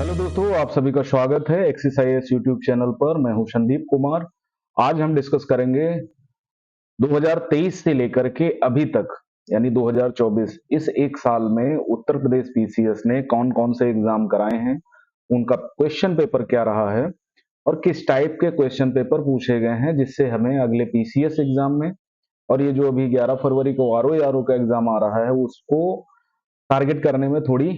Hello दोस्तों, आप सभी का स्वागत है एक्सरसाइज यूट्यूब चैनल पर। मैं हूं संदीप कुमार। आज हम डिस्कस करेंगे 2023 से लेकर के अभी तक यानी 2024 इस एक साल में उत्तर प्रदेश पीसीएस ने कौन कौन से एग्जाम कराए हैं, उनका क्वेश्चन पेपर क्या रहा है और किस टाइप के क्वेश्चन पेपर पूछे गए हैं, जिससे हमें अगले पीसीएस एग्जाम में और ये जो अभी 11 फरवरी को आरओ का एग्जाम आ रहा है उसको टारगेट करने में थोड़ी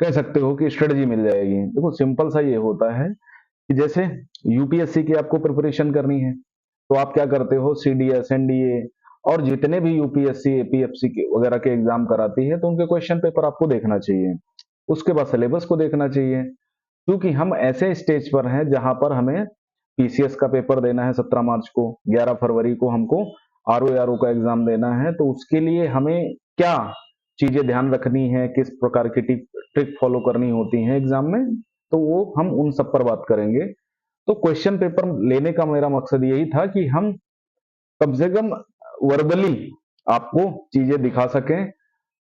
कह सकते हो कि स्ट्रेटजी मिल जाएगी। देखो, सिंपल सा ये होता है कि जैसे यूपीएससी की आपको प्रिपरेशन करनी है तो आप क्या करते हो, सीडीएस, एनडीए और जितने भी यूपीएससी एपीएफसी के वगैरह के एग्जाम कराती है तो उनके क्वेश्चन पेपर आपको देखना चाहिए। उसके बाद सिलेबस को देखना चाहिए, क्योंकि हम ऐसे स्टेज पर हैं जहां पर हमें पीसीएस का पेपर देना है 17 मार्च को, 11 फरवरी को हमको आरओ का एग्जाम देना है। तो उसके लिए हमें क्या चीजें ध्यान रखनी है, किस प्रकार की ट्रिक फॉलो करनी होती है एग्जाम में, तो वो हम उन सब पर बात करेंगे। तो क्वेश्चन पेपर लेने का मेरा मकसद यही था कि हम कम से कम वर्बली आपको चीजें दिखा सकें,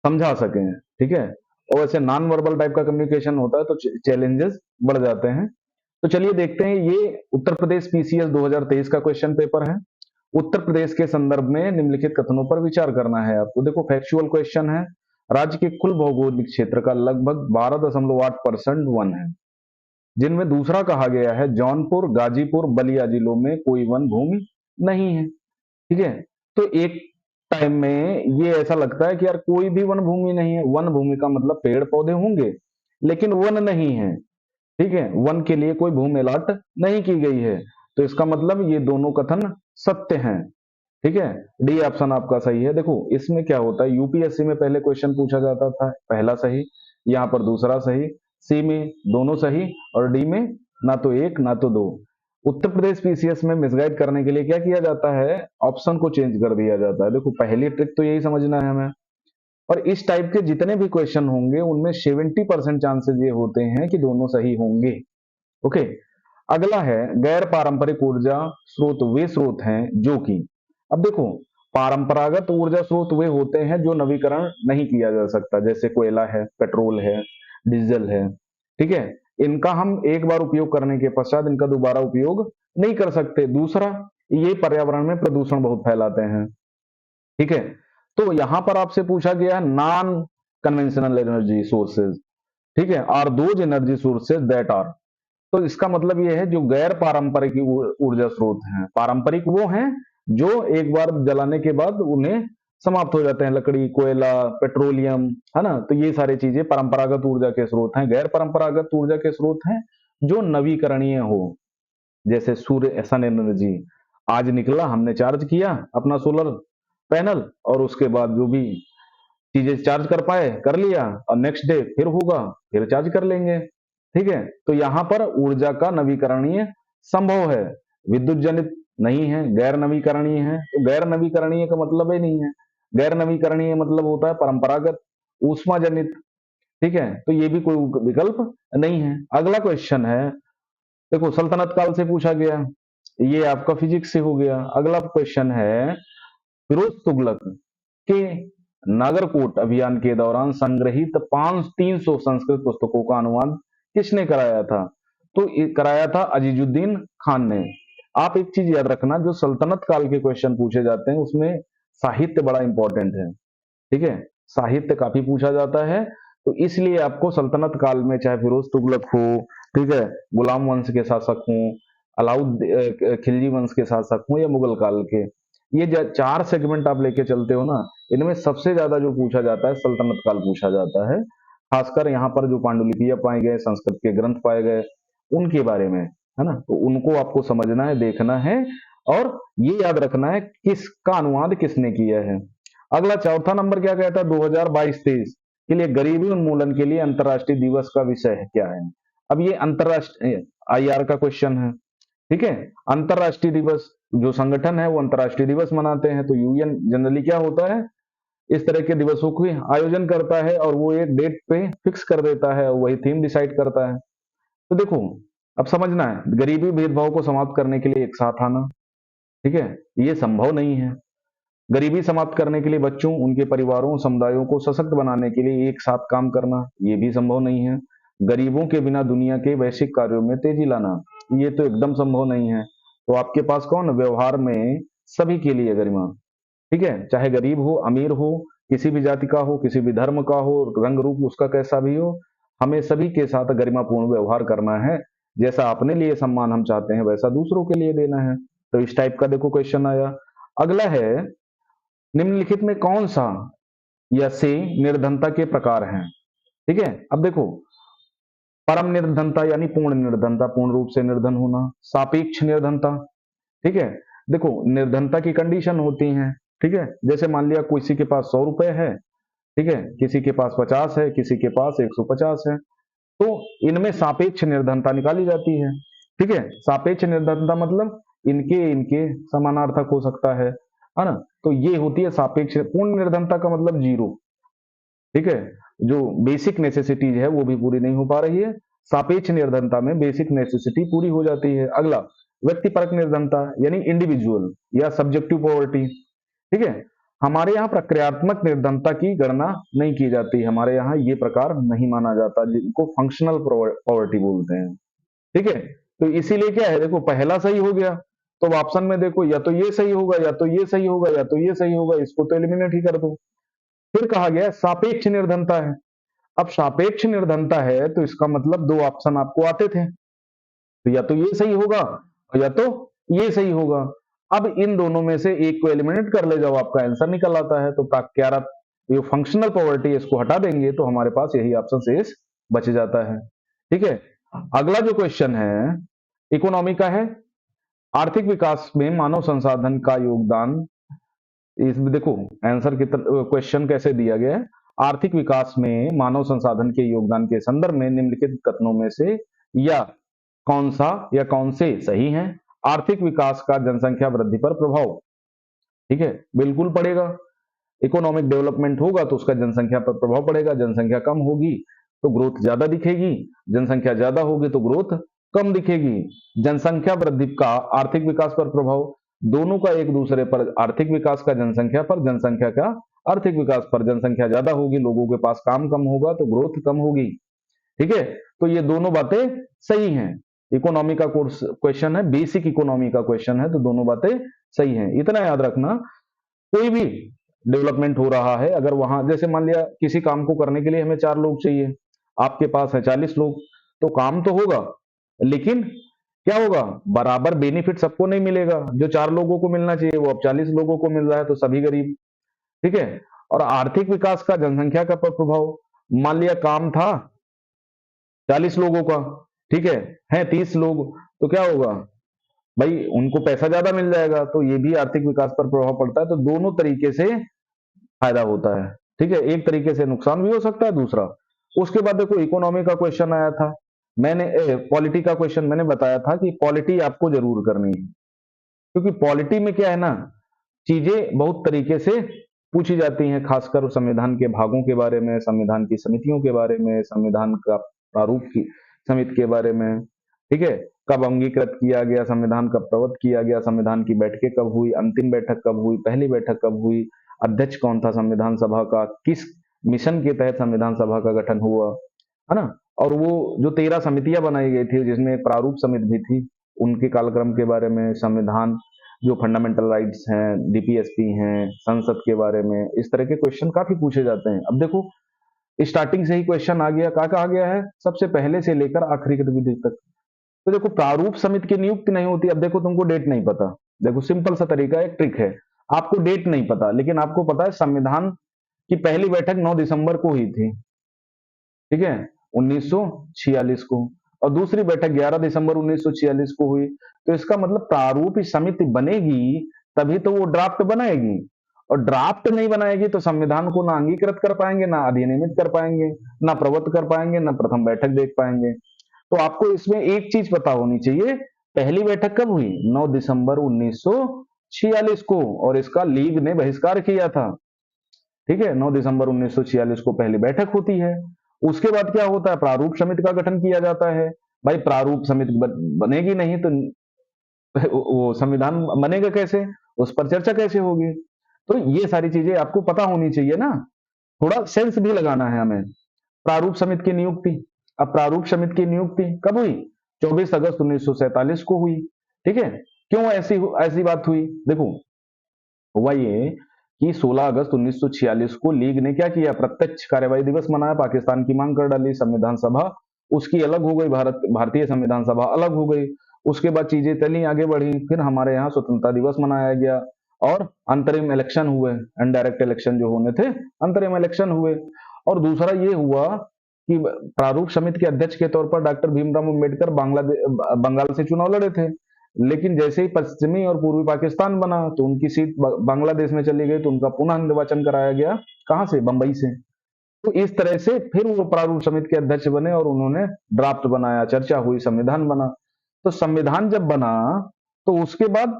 समझा सकें, ठीक है। और वैसे नॉन वर्बल टाइप का कम्युनिकेशन होता है तो चैलेंजेस बढ़ जाते हैं। तो चलिए देखते हैं, ये उत्तर प्रदेश पीसीएस 2023 का क्वेश्चन पेपर है। उत्तर प्रदेश के संदर्भ में निम्नलिखित कथनों पर विचार करना है आपको। देखो, फैक्चुअल क्वेश्चन है। राज्य के कुल भौगोलिक क्षेत्र का लगभग 12.8% वन है, जिनमें दूसरा कहा गया है जौनपुर, गाजीपुर, बलिया जिलों में कोई वन भूमि नहीं है। ठीक है। तो एक टाइम में ये ऐसा लगता है कि यार कोई भी वन भूमि नहीं है। वन भूमि का मतलब पेड़ पौधे होंगे लेकिन वन नहीं है। ठीक है, वन के लिए कोई भूमि अलॉट नहीं की गई है। तो इसका मतलब ये दोनों कथन सत्य हैं। ठीक है, डी ऑप्शन आपका सही है। देखो, इसमें क्या होता है, यूपीएससी में पहले क्वेश्चन पूछा जाता था, पहला सही, यहाँ पर दूसरा सही, सी में दोनों सही और डी में ना तो एक ना तो दो। उत्तर प्रदेश पीसीएस में मिसगाइड करने के लिए क्या किया जाता है, ऑप्शन को चेंज कर दिया जाता है। देखो, पहली ट्रिक तो यही समझना है हमें। और इस टाइप के जितने भी क्वेश्चन होंगे उनमें 70% चांसेस ये होते हैं कि दोनों सही होंगे। ओके। अगला है, गैर पारंपरिक ऊर्जा स्रोत वे स्रोत हैं जो कि, अब देखो, परंपरागत ऊर्जा स्रोत वे होते हैं जो नवीकरण नहीं किया जा सकता, जैसे कोयला है, पेट्रोल है, डीजल है। ठीक है, इनका हम एक बार उपयोग करने के पश्चात इनका दोबारा उपयोग नहीं कर सकते। दूसरा, ये पर्यावरण में प्रदूषण बहुत फैलाते हैं। ठीक है, तो यहां पर आपसे पूछा गया नॉन कन्वेंशनल एनर्जी सोर्सेज। ठीक है, are those energy sources that are, तो इसका मतलब ये है जो गैर पारंपरिक ऊर्जा स्रोत हैं। पारंपरिक वो हैं जो एक बार जलाने के बाद उन्हें समाप्त हो जाते हैं, लकड़ी, कोयला, पेट्रोलियम, है ना। तो ये सारी चीजें परंपरागत ऊर्जा के स्रोत हैं। गैर परंपरागत ऊर्जा के स्रोत हैं जो नवीकरणीय हो, जैसे सूर्य, सन एनर्जी। आज निकला, हमने चार्ज किया अपना सोलर पैनल और उसके बाद जो भी चीजें चार्ज कर पाए कर लिया, और नेक्स्ट डे फिर होगा, फिर चार्ज कर लेंगे। ठीक है, तो यहां पर ऊर्जा का नवीकरणीय संभव है, विद्युत जनित नहीं है, गैर नवीकरणीय है। तो गैर नवीकरणीय का मतलब ही नहीं है, गैर नवीकरणीय मतलब होता है परंपरागत, ऊष्मा जनित। ठीक है, तो ये भी कोई विकल्प नहीं है। अगला क्वेश्चन है, देखो, सल्तनत काल से पूछा गया, ये आपका फिजिक्स से हो गया। अगला क्वेश्चन है, फिरोज तुगलक के नागरकोट अभियान के दौरान संग्रहित 300 संस्कृत पुस्तकों का अनुवाद किसने कराया था? तो कराया था अजीजुद्दीन खान ने। आप एक चीज याद रखना, जो सल्तनत काल के क्वेश्चन पूछे जाते हैं उसमें साहित्य बड़ा इंपॉर्टेंट है। ठीक है, साहित्य काफी पूछा जाता है। तो इसलिए आपको सल्तनत काल में चाहे फिरोज तुगलक हो, ठीक है, गुलाम वंश के शासक हो, खिलजी वंश के शासक हो या मुगल काल के, ये चार सेगमेंट आप लेके चलते हो ना, इनमें सबसे ज्यादा जो पूछा जाता है सल्तनत काल पूछा जाता है। खासकर यहाँ पर जो पांडुलिपियां पाए गए, संस्कृत के ग्रंथ पाए गए, उनके बारे में, है ना। तो उनको आपको समझना है, देखना है और ये याद रखना है किसका अनुवाद किसने किया है। अगला चौथा नंबर क्या कहता है, 2022-23 के लिए गरीबी उन्मूलन के लिए अंतरराष्ट्रीय दिवस का विषय क्या है? अब ये अंतरराष्ट्रीय आईआर का क्वेश्चन है। ठीक है, अंतरराष्ट्रीय दिवस, जो संगठन है वो अंतरराष्ट्रीय दिवस मनाते हैं। तो यूएन जनरली क्या होता है, इस तरह के दिवसों को आयोजन करता है और वो एक डेट पे फिक्स कर देता है, वही थीम डिसाइड करता है। तो देखो, अब समझना है, गरीबी भेदभाव को समाप्त करने के लिए एक साथ आना, ठीक है, ये संभव नहीं है। गरीबी समाप्त करने के लिए बच्चों, उनके परिवारों, समुदायों को सशक्त बनाने के लिए एक साथ काम करना, ये भी संभव नहीं है। गरीबों के बिना दुनिया के वैश्विक कार्यों में तेजी लाना, ये तो एकदम संभव नहीं है। तो आपके पास कौन व्यवहार में सभी के लिए गरिमा, ठीक है, चाहे गरीब हो अमीर हो, किसी भी जाति का हो, किसी भी धर्म का हो, रंग रूप उसका कैसा भी हो, हमें सभी के साथ गरिमापूर्ण व्यवहार करना है। जैसा अपने लिए सम्मान हम चाहते हैं वैसा दूसरों के लिए देना है। तो इस टाइप का देखो क्वेश्चन आया। अगला है, निम्नलिखित में कौन सा या से निर्धनता के प्रकार हैं। ठीक है, अब देखो, परम निर्धनता यानी पूर्ण निर्धनता, पूर्ण रूप से निर्धन होना, सापेक्ष निर्धनता, ठीक है। देखो, निर्धनता की कंडीशन होती है, ठीक है, जैसे मान लिया किसी के पास 100 रुपए है, ठीक है, किसी के पास 50 है, किसी के पास 150 है, तो इनमें सापेक्ष निर्धनता निकाली जाती है। ठीक है, सापेक्ष निर्धनता मतलब इनके इनके समानार्थक हो सकता है ना। तो ये होती है सापेक्ष। पूर्ण निर्धनता का मतलब जीरो, ठीक है, जो बेसिक नेसेसिटीज है वो भी पूरी नहीं हो पा रही है। सापेक्ष निर्धनता में बेसिक नेसेसिटी पूरी हो जाती है। अगला, व्यक्तिपरक निर्धनता यानी इंडिविजुअल या सब्जेक्टिव पॉवर्टी, ठीक है। हमारे यहाँ प्रक्रियात्मक निर्धनता की गणना नहीं की जाती, हमारे यहाँ ये प्रकार नहीं माना जाता, जिनको फंक्शनल पॉवर्टी बोलते हैं। ठीक है, तो इसीलिए क्या है, देखो पहला सही हो गया, तो ऑप्शन में देखो या तो ये सही होगा या तो ये सही होगा या तो ये सही होगा, इसको तो एलिमिनेट ही कर दो। फिर कहा गया सापेक्ष निर्धनता है। अब सापेक्ष निर्धनता है तो इसका मतलब दो ऑप्शन आपको आते थे, तो या तो ये सही होगा या तो ये सही होगा। अब इन दोनों में से एक को एलिमिनेट कर ले जाओ, आपका आंसर निकल आता है। तो क्या ये फंक्शनल पॉवर्टी, इसको हटा देंगे तो हमारे पास यही ऑप्शन शेष बच जाता है। ठीक है, अगला जो क्वेश्चन है इकोनॉमी का है, आर्थिक विकास में मानव संसाधन का योगदान। इसमें देखो आंसर की क्वेश्चन कैसे दिया गया है, आर्थिक विकास में मानव संसाधन के योगदान के संदर्भ में निम्नलिखित कथनों में से या कौन सा या कौन से सही हैं। आर्थिक विकास का जनसंख्या वृद्धि पर प्रभाव, ठीक है, बिल्कुल पड़ेगा। इकोनॉमिक डेवलपमेंट होगा तो उसका जनसंख्या पर प्रभाव पड़ेगा, जनसंख्या कम होगी तो ग्रोथ ज्यादा दिखेगी, जनसंख्या ज्यादा होगी तो ग्रोथ कम दिखेगी। जनसंख्या वृद्धि का आर्थिक विकास पर प्रभाव, दोनों का एक दूसरे पर, आर्थिक विकास का जनसंख्या पर, जनसंख्या का आर्थिक विकास पर। जनसंख्या ज्यादा होगी, लोगों के पास काम कम होगा तो ग्रोथ कम होगी। ठीक है, तो ये दोनों बातें सही हैं। इकोनॉमी का कोर्स क्वेश्चन है, बेसिक इकोनॉमी का क्वेश्चन है, तो दोनों बातें सही हैं। इतना याद रखना, कोई भी डेवलपमेंट हो रहा है, अगर वहां जैसे मान लिया किसी काम को करने के लिए हमें 4 लोग चाहिए, आपके पास है 40 लोग, तो काम तो होगा लेकिन क्या होगा, बराबर बेनिफिट सबको नहीं मिलेगा। जो 4 लोगों को मिलना चाहिए वो अब 40 लोगों को मिल रहा है, तो सभी गरीब। ठीक है, और आर्थिक विकास का जनसंख्या का प्रभाव, मान लिया काम था 40 लोगों का, ठीक है 30 लोग, तो क्या होगा भाई, उनको पैसा ज्यादा मिल जाएगा, तो ये भी आर्थिक विकास पर प्रभाव पड़ता है। तो दोनों तरीके से फायदा होता है। ठीक है, एक तरीके से नुकसान भी हो सकता है, दूसरा। उसके बाद देखो इकोनॉमी का क्वेश्चन आया था, मैंने पॉलिटी का क्वेश्चन मैंने बताया था कि पॉलिटी आपको जरूर करनी है, क्योंकि पॉलिटी में क्या है ना, चीजें बहुत तरीके से पूछी जाती हैं, खासकर संविधान के भागों के बारे में, संविधान की समितियों के बारे में, संविधान का प्रारूप की समिति के बारे में। ठीक है, कब अंगीकृत किया गया संविधान, कब प्रवत किया गया संविधान, की बैठकें कब हुई, अंतिम बैठक कब हुई, पहली बैठक कब हुई, अध्यक्ष कौन था संविधान सभा का, किस मिशन के तहत संविधान सभा का गठन हुआ, है ना। और वो जो 13 समितियां बनाई गई थी जिसमें एक प्रारूप समिति भी थी, उनके कालक्रम के बारे में, संविधान जो फंडामेंटल राइट्स हैं, डीपीएसपी हैं, संसद के बारे में, इस तरह के क्वेश्चन काफी पूछे जाते हैं। अब देखो स्टार्टिंग से ही क्वेश्चन आ गया, क्या कहा गया है, सबसे पहले से लेकर आखिरी गतिविधि तक। तो देखो प्रारूप समिति की नियुक्ति नहीं होती। अब देखो तुमको डेट नहीं पता, देखो सिंपल सा तरीका, एक ट्रिक है, आपको डेट नहीं पता लेकिन आपको पता है संविधान की पहली बैठक 9 दिसंबर को हुई थी, ठीक है, 1946 को, और दूसरी बैठक 11 दिसंबर 1946 को हुई। तो इसका मतलब प्रारूप समिति बनेगी तभी तो वो ड्राफ्ट बनाएगी, और ड्राफ्ट नहीं बनाएगी तो संविधान को ना अंगीकृत कर पाएंगे, ना अधिनियमित कर पाएंगे, ना प्रवत कर पाएंगे, ना प्रथम बैठक देख पाएंगे। तो आपको इसमें एक चीज पता होनी चाहिए, पहली बैठक कब हुई, 9 दिसंबर 1946 को, और इसका लीग ने बहिष्कार किया था। ठीक है, 9 दिसंबर 1946 को पहली बैठक होती है। उसके बाद क्या होता है, प्रारूप समिति का गठन किया जाता है। भाई प्रारूप समिति बनेगी नहीं तो वो संविधान बनेगा कैसे, उस पर चर्चा कैसे होगी। तो ये सारी चीजें आपको पता होनी चाहिए ना, थोड़ा सेंस भी लगाना है हमें। प्रारूप समिति की नियुक्ति, अब प्रारूप समिति की नियुक्ति कब हुई? 24 अगस्त 1947 को हुई। ठीक है, क्यों ऐसी बात हुई? देखो, हुआ ये कि 16 अगस्त 1946 को लीग ने क्या किया? प्रत्यक्ष कार्यवाही दिवस मनाया, पाकिस्तान की मांग कर डाली, संविधान सभा उसकी अलग हो गई, भारतीय संविधान सभा अलग हो गई। उसके बाद चीजें चली, आगे बढ़ी, फिर हमारे यहाँ स्वतंत्रता दिवस मनाया गया और अंतरिम इलेक्शन हुए, इनडायरेक्ट इलेक्शन जो होने थे, अंतरिम इलेक्शन हुए। और दूसरा ये हुआ कि प्रारूप समिति के अध्यक्ष के तौर पर डॉक्टर भीमराव अम्बेडकर बंगाल से चुनाव लड़े थे, लेकिन जैसे ही पश्चिमी और पूर्वी पाकिस्तान बना तो उनकी सीट बांग्लादेश में चली गई, तो उनका पुनः निर्वाचन कराया गया। कहां से? बंबई से। तो इस तरह से फिर वो प्रारूप समिति के अध्यक्ष बने और उन्होंने ड्राफ्ट बनाया, चर्चा हुई, संविधान बना। तो संविधान जब बना तो उसके बाद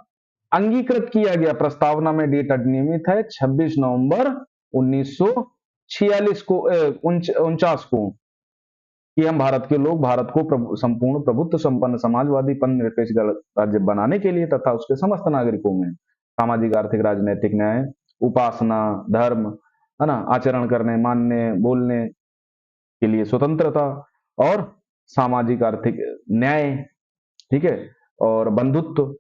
अंगीकृत किया गया, प्रस्तावना में डेट नियमित है 26 नवंबर 1946 को 49 को, कि हम भारत के लोग भारत को संपूर्ण प्रभुत्व संपन्न समाजवादी निरपेक्ष राज्य बनाने के लिए तथा उसके समस्त नागरिकों में सामाजिक, आर्थिक, राजनीतिक न्याय, उपासना, धर्म, है ना, आचरण करने, मानने, बोलने के लिए स्वतंत्रता और सामाजिक आर्थिक न्याय, ठीक है, और बंधुत्व,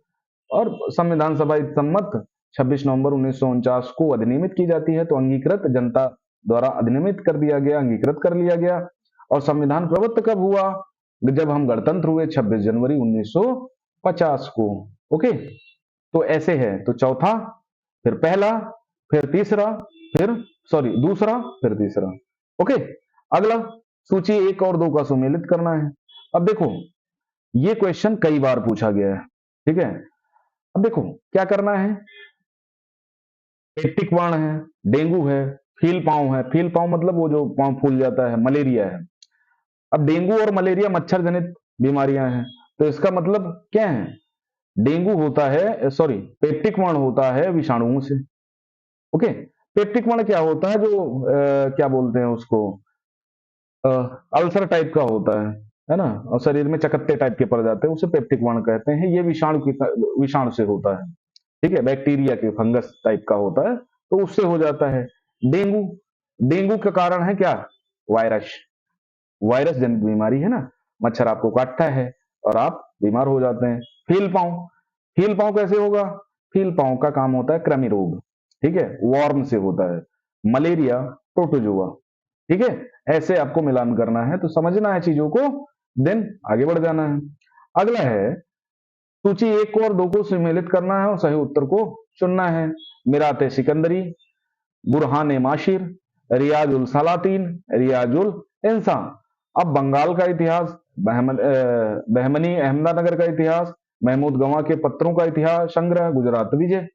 और संविधान सभा सम्मत 26 नवंबर 1949 को अधिनियमित की जाती है। तो अंगीकृत, जनता द्वारा अधिनियमित कर दिया गया, अंगीकृत कर लिया गया। और संविधान प्रवृत्त कब हुआ? जब हम गणतंत्र हुए 26 जनवरी 1950 को। ओके, तो ऐसे है। तो चौथा, फिर पहला, फिर तीसरा, फिर दूसरा, फिर तीसरा। ओके, अगला सूची 1 और 2 का सुमेलित करना है। अब देखो, ये क्वेश्चन कई बार पूछा गया है। ठीक है, अब देखो क्या करना है। पेप्टिक वर्ण है, डेंगू है, फील पांव है। फील पांव मतलब वो जो पांव फूल जाता है, मलेरिया है। अब डेंगू और मलेरिया मच्छर जनित बीमारियां हैं, तो इसका मतलब क्या है? डेंगू होता है, पेप्टिक वर्ण होता है विषाणुओं से। ओके, पेप्टिक वर्ण क्या होता है? जो क्या बोलते हैं उसको, अल्सर टाइप का होता है ना, और शरीर में चकत्ते टाइप के पड़ जाते हैं, उसे पेप्टिक वर्ण कहते हैं। ये विषाणु से होता है। ठीक है, बैक्टीरिया के, फंगस टाइप का होता है, तो उससे हो जाता है। डेंगू, डेंगू का कारण है क्या? वायरस, वायरस जनित बीमारी है ना, मच्छर आपको काटता है और आप बीमार हो जाते हैं। फील पांव, फील पांव कैसे होगा? फील पांव का काम होता है कृमि रोग, ठीक है, वॉर्म से होता है। Malaria, protozoa. ठीक है, ऐसे आपको मिलान करना है, तो समझना है चीजों को, देन आगे बढ़ जाना है। अगला है सूची 1 और 2 को सम्मिलित करना है और सही उत्तर को चुनना है। मिरात सिकंदरी, बुरहान माशिर, रियाजुल सलातीन, रियाजुल इंसा। अब बंगाल का इतिहास, बहमनी अहमदानगर का इतिहास, महमूद गवां के पत्रों का इतिहास संग्रह, गुजरात विजय।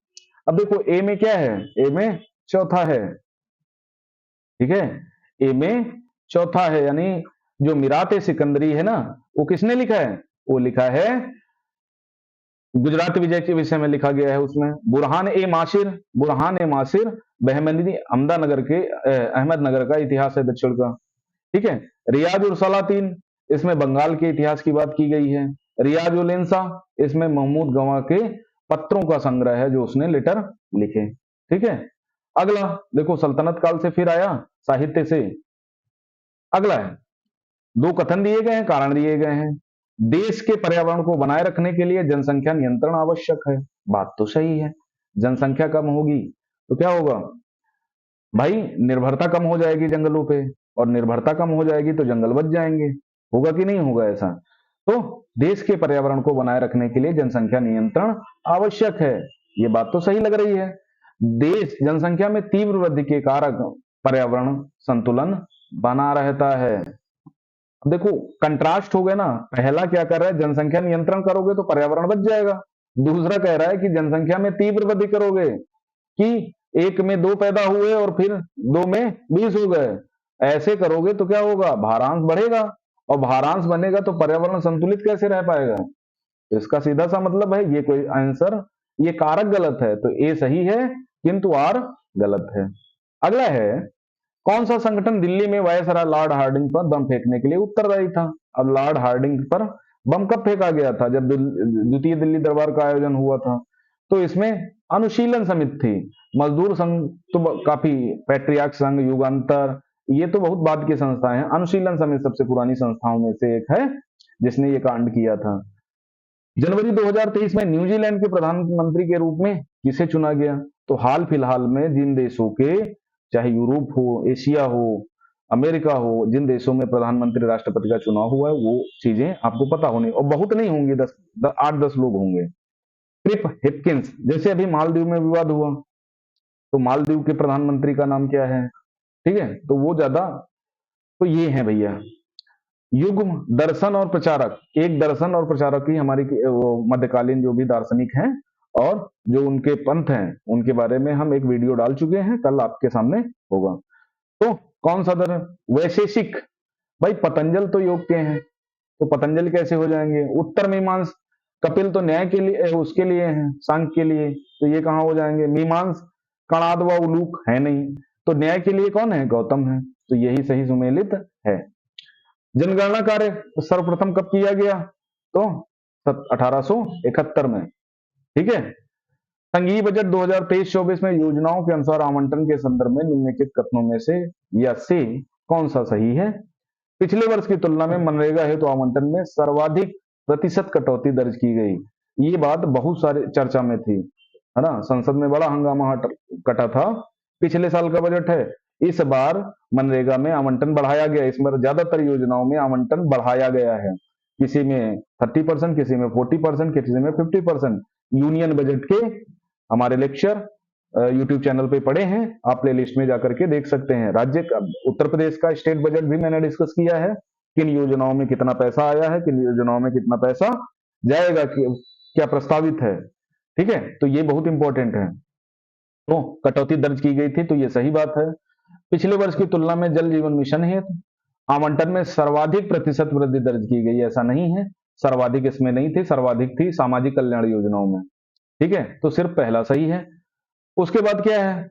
अब देखो ए में क्या है? ए में चौथा है। ठीक है, ए में चौथा है, यानी जो मिरात सिकंदरी है ना, वो किसने लिखा है? वो लिखा है, गुजरात विजय के विषय में लिखा गया है उसमें। बुरहान ए माशिर, बुरहान ए माशिर बहमनी अहमदानगर के अहमदनगर का इतिहास है, दक्षिण का। ठीक है, रियाज उल सलातीन, इसमें बंगाल के इतिहास की बात की गई है। रियाज उल इंसा, इसमें महमूद गवां के पत्रों का संग्रह है, जो उसने लेटर लिखे। ठीक है, अगला देखो, सल्तनत काल से फिर आया साहित्य से। अगला है, 2 कथन दिए गए हैं, कारण दिए गए हैं। देश के पर्यावरण को बनाए रखने के लिए जनसंख्या नियंत्रण आवश्यक है। बात तो सही है, जनसंख्या कम होगी तो क्या होगा भाई? निर्भरता कम हो जाएगी जंगलों पे, और निर्भरता कम हो जाएगी तो जंगल बच जाएंगे। होगा कि नहीं होगा ऐसा? तो देश के पर्यावरण को बनाए रखने के लिए जनसंख्या नियंत्रण आवश्यक है। ये बात तो सही लग रही है। देश जनसंख्या में तीव्र वृद्धि के कारक पर्यावरण संतुलन बना रहता है। देखो कंट्रास्ट हो गया ना, पहला क्या कर रहा है? जनसंख्या नियंत्रण करोगे तो पर्यावरण बच जाएगा। दूसरा कह रहा है कि जनसंख्या में तीव्र वृद्धि करोगे, कि 1 में 2 पैदा हुए और फिर 2 में 20 हो गए, ऐसे करोगे तो क्या होगा? भारांश बढ़ेगा, और भारांश बनेगा तो पर्यावरण संतुलित कैसे रह पाएगा? तो इसका सीधा सा मतलब है, ये कोई आंसर, ये कारक गलत है, तो ए सही है किंतु आर गलत है। अगला है, कौन सा संगठन दिल्ली में वायसराय लॉर्ड हार्डिंग पर बम फेंकने के लिए उत्तरदायी था? अब लॉर्ड हार्डिंग पर बम कब फेंका गया था? जब द्वितीय दिल्ली दरबार का आयोजन हुआ था। तो इसमें अनुशीलन समिति थी, मजदूर संघ तो काफी, पैट्रियार्क संघ, युगांतर, ये तो बहुत बाद की संस्था है। अनुशीलन समिति सबसे पुरानी संस्थाओं में से एक है जिसने ये कांड किया था। जनवरी 2023 में न्यूजीलैंड के प्रधानमंत्री के रूप में किसे चुना गया? तो हाल फिलहाल में जिन देशों के, चाहे यूरोप हो, एशिया हो, अमेरिका हो, जिन देशों में प्रधानमंत्री राष्ट्रपति का चुनाव हुआ है वो चीजें आपको पता होनी, और बहुत नहीं होंगे, 8-10 लोग होंगे। ट्रिप हिपकिंस, जैसे अभी मालदीव में विवाद हुआ, तो मालदीव के प्रधानमंत्री का नाम क्या है? ठीक है, तो वो ज्यादा, तो ये है भैया युग्म दर्शन और प्रचारक। एक दर्शन और प्रचारक ही हमारी मध्यकालीन जो भी दार्शनिक हैं और जो उनके पंथ हैं उनके बारे में हम एक वीडियो डाल चुके हैं, कल आपके सामने होगा। तो कौन सा दर्शन? वैशेषिक, भाई पतंजल तो योग के हैं, तो पतंजल कैसे हो जाएंगे? उत्तर मीमांस, कपिल तो न्याय के लिए, उसके लिए है, सांख्य के लिए, तो ये कहां हो जाएंगे? मीमांस, कणाद व उलूक है नहीं, तो न्याय के लिए कौन है? गौतम है, तो यही सही सुमेलित है। जनगणना कार्य सर्वप्रथम कब किया गया? तो 1871 में। ठीक है। संघीय बजट 2023-24 में योजनाओं के अनुसार आवंटन के संदर्भ में निम्नलिखित कथनों में से या से कौन सा सही है? पिछले वर्ष की तुलना में मनरेगा हेतु आवंटन में सर्वाधिक प्रतिशत कटौती दर्ज की गई। ये बात बहुत सारे चर्चा में थी, है ना, संसद में बड़ा हंगामा कटा था। पिछले साल का बजट है, इस बार मनरेगा में आवंटन बढ़ाया गया, इस बार ज्यादातर योजनाओं में आवंटन बढ़ाया गया है, किसी में 30%, किसी में 40%, किसी में 50%। यूनियन बजट के हमारे लेक्चर यूट्यूब चैनल पे पड़े हैं, आप प्ले लिस्ट में जाकर के देख सकते हैं। राज्य का, उत्तर प्रदेश का स्टेट बजट भी मैंने डिस्कस किया है, किन योजनाओं में कितना पैसा आया है, किन योजनाओं में कितना पैसा जाएगा, क्या प्रस्तावित है। ठीक है, तो ये बहुत इंपॉर्टेंट है। तो कटौती दर्ज की गई थी, तो ये सही बात है। पिछले वर्ष की तुलना में जल जीवन मिशन हेतु आवंटन में सर्वाधिक प्रतिशत वृद्धि दर्ज की गई, ऐसा नहीं है, सर्वाधिक इसमें नहीं थी, सर्वाधिक थी सामाजिक कल्याण योजनाओं में। ठीक है, तो सिर्फ पहला सही है। उसके बाद क्या है?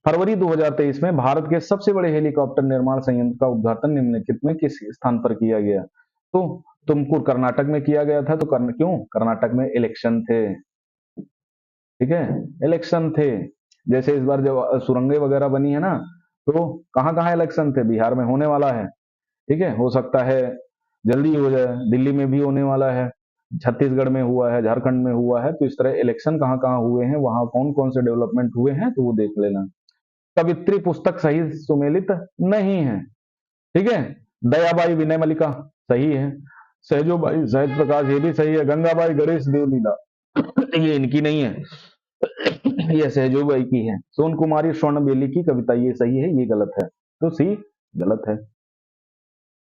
फरवरी 2023 में भारत के सबसे बड़े हेलीकॉप्टर निर्माण संयंत्र का उद्घाटन निम्नलिखित में किस स्थान पर किया गया? तो तुमकुर कर्नाटक में किया गया था। तो क्यों? कर्नाटक में इलेक्शन थे। ठीक है, इलेक्शन थे। जैसे इस बार जब सुरंगें वगैरह बनी है ना, तो कहां कहां इलेक्शन थे? बिहार में होने वाला है, ठीक है, हो सकता है जल्दी हो जाए, दिल्ली में भी होने वाला है, छत्तीसगढ़ में हुआ है, झारखंड में हुआ है। तो इस तरह इलेक्शन कहां कहां हुए हैं, वहां कौन कौन से डेवलपमेंट हुए हैं, तो वो देख लेना। कवित्री पुस्तक सही सुमेलित नहीं है। ठीक है। दयाबाई विनय मल्लिका सही है। सहजोबाई सहज प्रकाश ये भी सही है। गंगाबाई गणेश देवलीला ये इनकी नहीं है, ये सहजोबाई की है। सोन कुमारी स्वर्ण बेली की कविता ये सही है, ये गलत है, तो सी गलत है।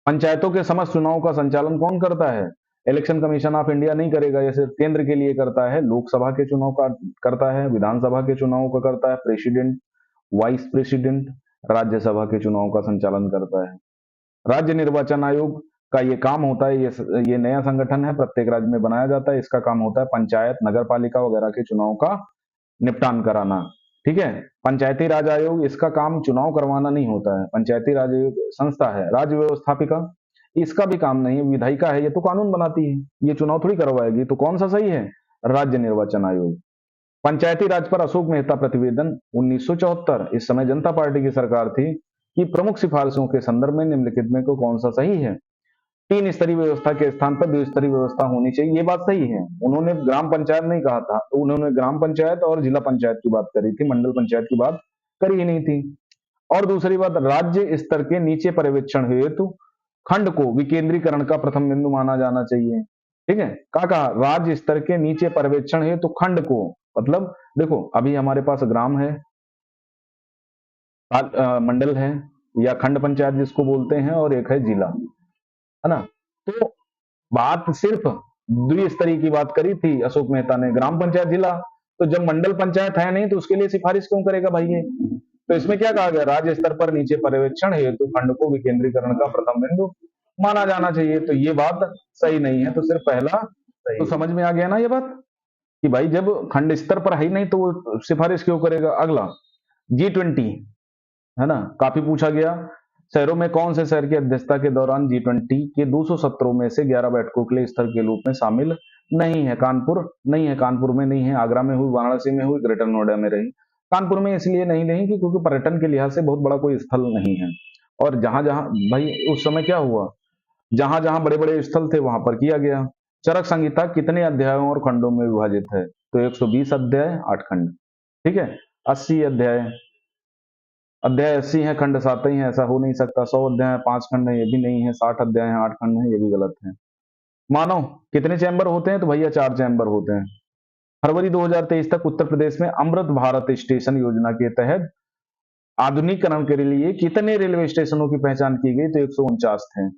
पंचायतों के समस्त चुनाव का संचालन कौन करता है? इलेक्शन कमीशन ऑफ इंडिया नहीं करेगा, ये सिर्फ केंद्र के लिए करता है। लोकसभा के चुनाव का करता है, विधानसभा के चुनाव का करता है प्रेसिडेंट, वाइस प्रेसिडेंट, राज्यसभा के चुनाव का संचालन करता है। राज्य निर्वाचन आयोग का ये काम होता है, ये नया संगठन है, प्रत्येक राज्य में बनाया जाता है। इसका काम होता है पंचायत, नगर पालिका वगैरह के चुनाव का निपटान कराना। ठीक है। पंचायती राज आयोग, इसका काम चुनाव करवाना नहीं होता है, पंचायती राज आयोग संस्था है। राज्य व्यवस्थापिका, इसका भी काम नहीं है, विधायिका है, ये तो कानून बनाती है, ये चुनाव थोड़ी करवाएगी। तो कौन सा सही है? राज्य निर्वाचन आयोग। पंचायती राज पर अशोक मेहता प्रतिवेदन 1974, इस समय जनता पार्टी की सरकार थी, कि प्रमुख सिफारिशों के संदर्भ में निम्नलिखित में को कौन सा सही है? 3 स्तरीय व्यवस्था के स्थान पर 2 स्तरीय व्यवस्था होनी चाहिए, ये बात सही है। उन्होंने ग्राम पंचायत नहीं कहा था, तो उन्होंने ग्राम पंचायत और जिला पंचायत की बात करी थी, मंडल पंचायत की बात करी ही नहीं थी। और दूसरी बात, राज्य स्तर के नीचे पर्यवेक्षण हेतु खंड को विकेंद्रीकरण का प्रथम बिंदु माना जाना चाहिए। ठीक है, कहा राज्य स्तर के नीचे पर्यवेक्षण हेतु खंड को, मतलब देखो अभी हमारे पास ग्राम है, मंडल है, या खंड पंचायत जिसको बोलते हैं, और एक है जिला, है ना। तो बात सिर्फ द्विस्तरीय की बात करी थी अशोक मेहता ने, ग्राम पंचायत जिला। तो जब मंडल पंचायत है नहीं, तो उसके लिए सिफारिश क्यों करेगा भाई ये? तो इसमें क्या कहा गया? राज्य स्तर पर नीचे पर्यवेक्षण हेतु खंड को विकेंद्रीकरण का प्रथम बिंदु माना जाना चाहिए, तो ये बात सही नहीं है, तो सिर्फ पहला सही। तो समझ में आ गया ना ये बात, कि भाई जब खंड स्तर पर है ही नहीं तो वो सिफारिश क्यों करेगा। अगला G20, है ना, काफी पूछा गया। शहरों में कौन से शहर की अध्यक्षता के दौरान G20 के 200 सत्रों में से 11 बैठकों के लिए स्थल के रूप में शामिल नहीं है? कानपुर नहीं है, कानपुर में नहीं है, आगरा में हुई, वाराणसी में हुई, ग्रेटर नोएडा में रही। कानपुर में इसलिए नहीं रही कि क्योंकि पर्यटन के लिहाज से बहुत बड़ा कोई स्थल नहीं है। और जहां जहां भाई उस समय क्या हुआ, जहां जहां बड़े बड़े स्थल थे वहां पर किया गया। चरक संहिता कितने अध्यायों और खंडों में विभाजित है? तो 120 अध्याय 8 खंड। ठीक है। 80 अध्याय, अध्याय 80 है, खंड 7 ही है, ऐसा हो नहीं सकता। 100 अध्याय है, 5 खंड है, ये भी नहीं है। 60 अध्याय है, 8 खंड है, ये भी गलत है। मानो कितने चैम्बर होते हैं? तो भैया 4 चैम्बर होते हैं। फरवरी 2023 तक उत्तर प्रदेश में अमृत भारत स्टेशन योजना के तहत आधुनिकीकरण के लिए कितने रेलवे स्टेशनों की पहचान की गई? तो 149 थे।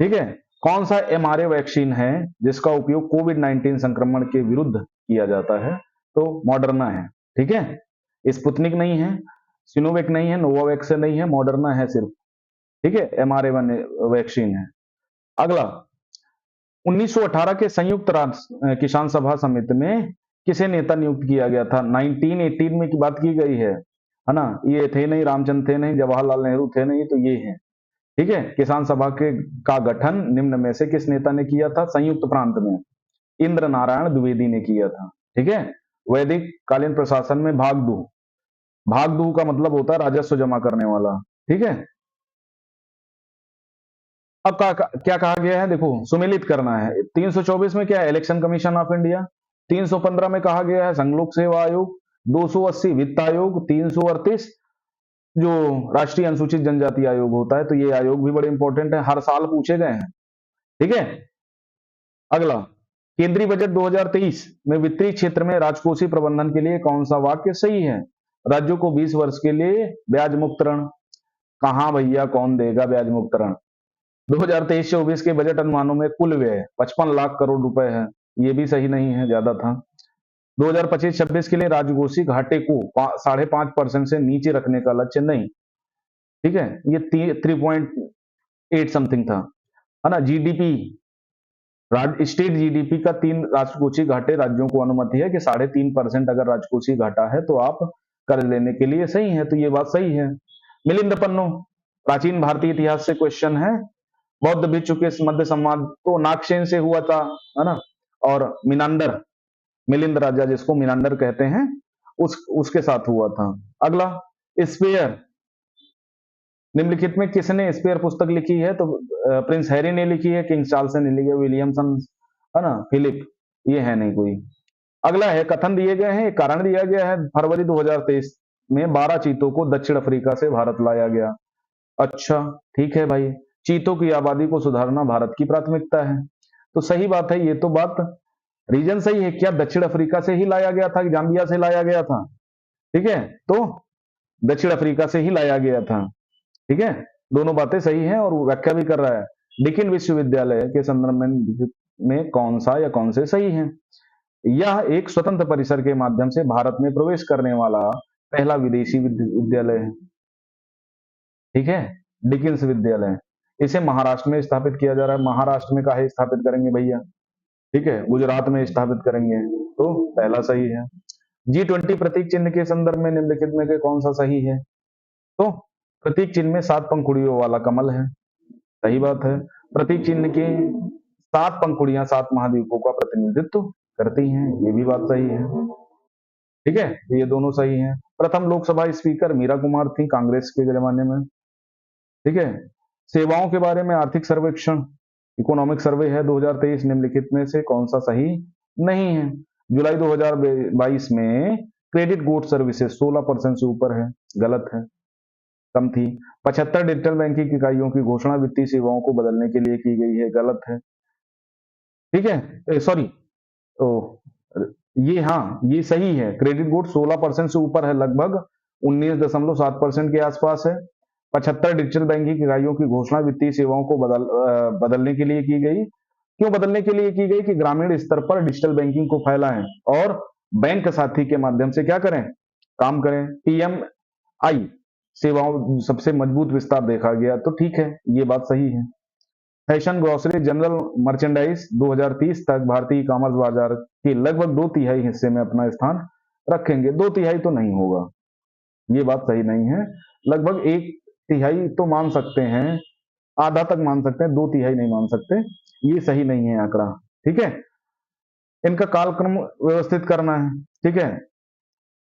ठीक है। कौन सा एमआरए वैक्सीन है जिसका उपयोग कोविड 19 संक्रमण के विरुद्ध किया जाता है? तो मॉडर्ना है। ठीक है। स्पुतनिक नहीं है, सिनोवेक नहीं है, नोवावैक्स नहीं है, मॉडर्ना है सिर्फ। ठीक है। एमआरए वन वैक्सीन है। अगला, 1918 के संयुक्त राष्ट्र किसान सभा समिति में किसे नेता नियुक्त किया गया था? 1918 में की बात की गई है ना? ये थे नहीं, रामचंद्र थे नहीं, जवाहरलाल नेहरू थे नहीं, तो ये है। ठीक है। किसान सभा के का गठन निम्न में से किस नेता ने किया था? संयुक्त प्रांत में इंद्र नारायण द्विवेदी ने किया था। ठीक है। वैदिक कालीन प्रशासन में भागदू, भागदू का मतलब होता है राजस्व जमा करने वाला। ठीक है। अब क्या कहा गया है? देखो, सुमेलित करना है। 324 में क्या है? Election commission of India. 315 में कहा गया है संघ लोक सेवा आयोग। 280 वित्त आयोग। 338 जो राष्ट्रीय अनुसूचित जनजाति आयोग होता है, तो ये आयोग भी बड़े इंपॉर्टेंट है, हर साल पूछे गए हैं। ठीक है। अगला, केंद्रीय बजट 2023 में वित्तीय क्षेत्र में राजकोषीय प्रबंधन के लिए कौन सा वाक्य सही है? राज्यों को 20 वर्ष के लिए ब्याज मुक्त ऋण। कहां भैया, कौन देगा ब्याज मुक्त ऋण? 2023-24 के बजट अनुमानों में कुल व्यय 55 लाख करोड़ रुपए है। ये भी सही नहीं है, ज्यादा था। 2025-26 के लिए राजकोषीय घाटे को 5.5% से नीचे रखने का लक्ष्य नहीं। ठीक है। ये 3.8 समथिंग था, है ना? जीडीपी, स्टेट जीडीपी का 3 राजकोषीय घाटे राज्यों को अनुमति है कि 3.5% अगर राजकोषीय घाटा है तो आप कर्ज लेने के लिए सही है। तो ये बात सही है। मिलिंद पन्नो, प्राचीन भारतीय इतिहास से क्वेश्चन है। बौद्ध भिक्षु के मध्य संवाद तो नागसेन से हुआ था, है ना? और मिनांडर, मिलिंद राजा जिसको मिनांडर कहते हैं, उसके साथ हुआ था। अगला, स्पेयर, निम्नलिखित में किसने स्पेयर पुस्तक लिखी है? तो प्रिंस हैरी ने लिखी है, किंग चार्ल्स ने लिखी है, विलियमसन, है ना, फिलिप, ये है नहीं कोई। अगला है, कथन दिए गए हैं, कारण दिया गया है। फरवरी 2023 में 12 चीतों को दक्षिण अफ्रीका से भारत लाया गया। अच्छा, ठीक है भाई। चीतों की आबादी को सुधारना भारत की प्राथमिकता है, तो सही बात है। ये तो बात, रीजन सही है। क्या दक्षिण अफ्रीका से ही लाया गया था कि जाम्बिया से लाया गया था? ठीक है। तो दक्षिण अफ्रीका से ही लाया गया था। ठीक है। दोनों बातें सही हैं और व्याख्या भी कर रहा है। डिकिन विश्वविद्यालय के संदर्भ में कौन सा या कौन से सही है? यह एक स्वतंत्र परिसर के माध्यम से भारत में प्रवेश करने वाला पहला विदेशी विद्यालय है। ठीक है। डिकिंस विद्यालय, इसे महाराष्ट्र में स्थापित किया जा रहा है। महाराष्ट्र में काहे स्थापित करेंगे भैया? ठीक है, गुजरात में स्थापित करेंगे, तो पहला सही है। G20 प्रतीक चिन्ह के संदर्भ में निम्नलिखित में से कौन सा सही है? तो प्रतीक चिन्ह में 7 पंखुड़ियों वाला कमल है, सही बात है। प्रतीक चिन्ह की 7 पंखुड़ियां 7 महाद्वीपों का प्रतिनिधित्व करती हैं, ये भी बात सही है। ठीक है, ये दोनों सही हैं। प्रथम लोकसभा स्पीकर मीरा कुमार थी कांग्रेस के जमाने में। ठीक है। सेवाओं के बारे में आर्थिक सर्वेक्षण, इकोनॉमिक सर्वे है 2023, निम्नलिखित में से कौन सा सही नहीं है? जुलाई 2022 में क्रेडिट गुड सर्विसेज 16% से ऊपर है, गलत है, कम थी। 75 डिजिटल बैंकिंग इकाइयों की घोषणा वित्तीय सेवाओं को बदलने के लिए की गई है, गलत है। ठीक है, सॉरी, तो ये, हाँ, ये सही है। क्रेडिट गुड 16% से ऊपर है, लगभग 19.7% के आसपास है। 75 डिजिटल बैंकिंग इकाइयों की घोषणा वित्तीय सेवाओं को बदलने के लिए की गई। क्यों बदलने के लिए की गई? कि ग्रामीण स्तर पर डिजिटल बैंकिंग को फैलाएं और बैंक साथी के माध्यम से क्या करें, काम करें। PMI सेवाओं सबसे मजबूत विस्तार देखा गया, तो ठीक है, ये बात सही है। फैशन, ग्रोसरी, जनरल मर्चेंडाइज 2030 तक भारतीय ई कॉमर्स बाजार के लगभग 2/3 हिस्से में अपना स्थान रखेंगे। 2/3 तो नहीं होगा, ये बात सही नहीं है। लगभग 1/3 तो मान सकते हैं, आधा तक मान सकते हैं, 2/3 नहीं मान सकते, ये सही नहीं है आंकड़ा। ठीक है। इनका कालक्रम व्यवस्थित करना है। ठीक है।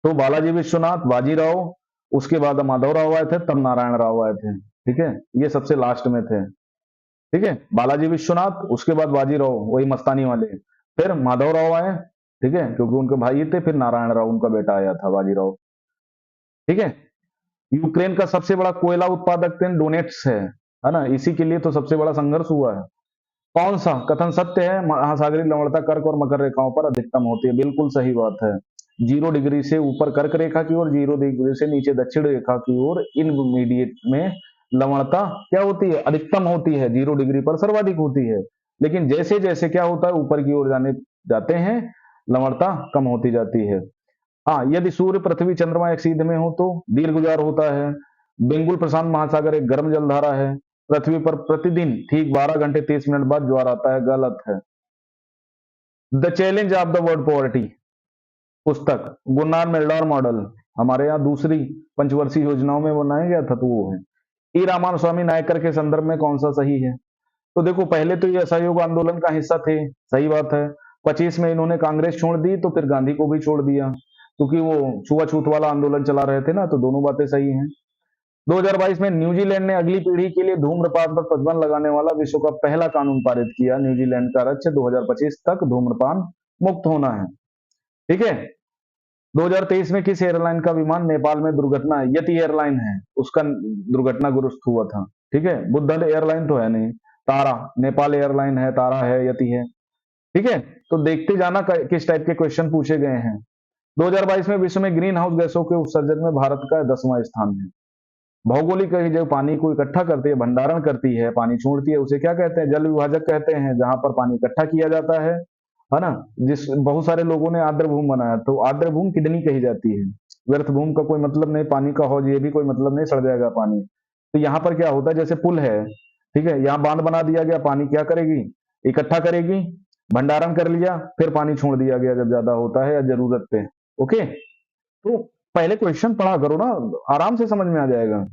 तो बालाजी विश्वनाथ, बाजीराव, उसके बाद माधव राव आए थे, तब नारायण राव आए थे। ठीक है, ये सबसे लास्ट में थे। ठीक है, बालाजी विश्वनाथ, उसके बाद बाजीराव, वही मस्तानी वाले, फिर माधव राव आए। ठीक है, क्योंकि उनके भाई थे, फिर नारायण राव उनका बेटा आया था बाजीराव। ठीक है, यूक्रेन का सबसे बड़ा कोयला उत्पादक देन डोनेट्स है ना, इसी के लिए तो सबसे बड़ा संघर्ष हुआ है। कौन सा कथन सत्य है? महासागरीय लवणता कर्क और मकर रेखाओं पर अधिकतम होती है, बिल्कुल सही बात है। 0 डिग्री से ऊपर कर्क रेखा की ओर, 0 डिग्री से नीचे दक्षिण रेखा की ओर, इंटरमीडिएट में लवणता क्या होती है? अधिकतम होती है। 0 डिग्री पर सर्वाधिक होती है, लेकिन जैसे जैसे क्या होता है, ऊपर की ओर जाने जाते हैं, लवणता कम होती जाती है। हाँ, यदि सूर्य, पृथ्वी, चंद्रमा एक सीध में हो तो दीर्घ गुजार होता है। बेंगुल प्रशांत महासागर एक गर्म जलधारा है। पृथ्वी पर प्रतिदिन ठीक 12 घंटे 30 मिनट बाद ज्वार आता है, गलत है। The challenge of the word poverty पुस्तक, गुन्नार मिल्डॉर मॉडल, हमारे यहाँ दूसरी पंचवर्षीय योजनाओं में बनाया गया था, तो वो है। ई रामान स्वामी नायकर के संदर्भ में कौन सा सही है? तो देखो, पहले तो ये असहयोग आंदोलन का हिस्सा थे, सही बात है। 25 में इन्होंने कांग्रेस छोड़ दी, तो फिर गांधी को भी छोड़ दिया, क्योंकि वो छुआछूत वाला आंदोलन चला रहे थे ना, तो दोनों बातें सही हैं। 2022 में न्यूजीलैंड ने अगली पीढ़ी के लिए धूम्रपान पर प्रतिबंध लगाने वाला विश्व का पहला कानून पारित किया। न्यूजीलैंड का लक्ष्य 2025 तक धूम्रपान मुक्त होना है। ठीक है, 2023 में किस एयरलाइन का विमान नेपाल में दुर्घटना, यति एयरलाइन है, उसका दुर्घटनाग्रस्त हुआ था। ठीक है, बुद्धन एयरलाइन तो है नहीं, तारा नेपाल एयरलाइन है, तारा है, यति है। ठीक है, तो देखते जाना किस टाइप के क्वेश्चन पूछे गए हैं। 2022 में विश्व में ग्रीन हाउस गैसों के उत्सर्जन में भारत का 10वां स्थान है। भौगोलिक है, जो पानी को इकट्ठा करती है, भंडारण करती है, पानी छोड़ती है, उसे क्या कहते हैं? जल विभाजक कहते हैं, जहां पर पानी इकट्ठा किया जाता है ना। जिस बहुत सारे लोगों ने आर्द्र भूमि बनाया, तो आर्द्र भूमि किडनी कही जाती है। व्यर्थ भूमि का कोई मतलब नहीं, पानी का हौज, ये भी कोई मतलब नहीं, सड़ जाएगा पानी। तो यहाँ पर क्या होता है, जैसे पुल है, ठीक है, यहाँ बांध बना दिया गया, पानी क्या करेगी? इकट्ठा करेगी, भंडारण कर लिया, फिर पानी छोड़ दिया गया जब ज्यादा होता है या जरूरत पे। ओके, तो पहले क्वेश्चन पढ़ा करो ना, आराम से समझ में आ जाएगा।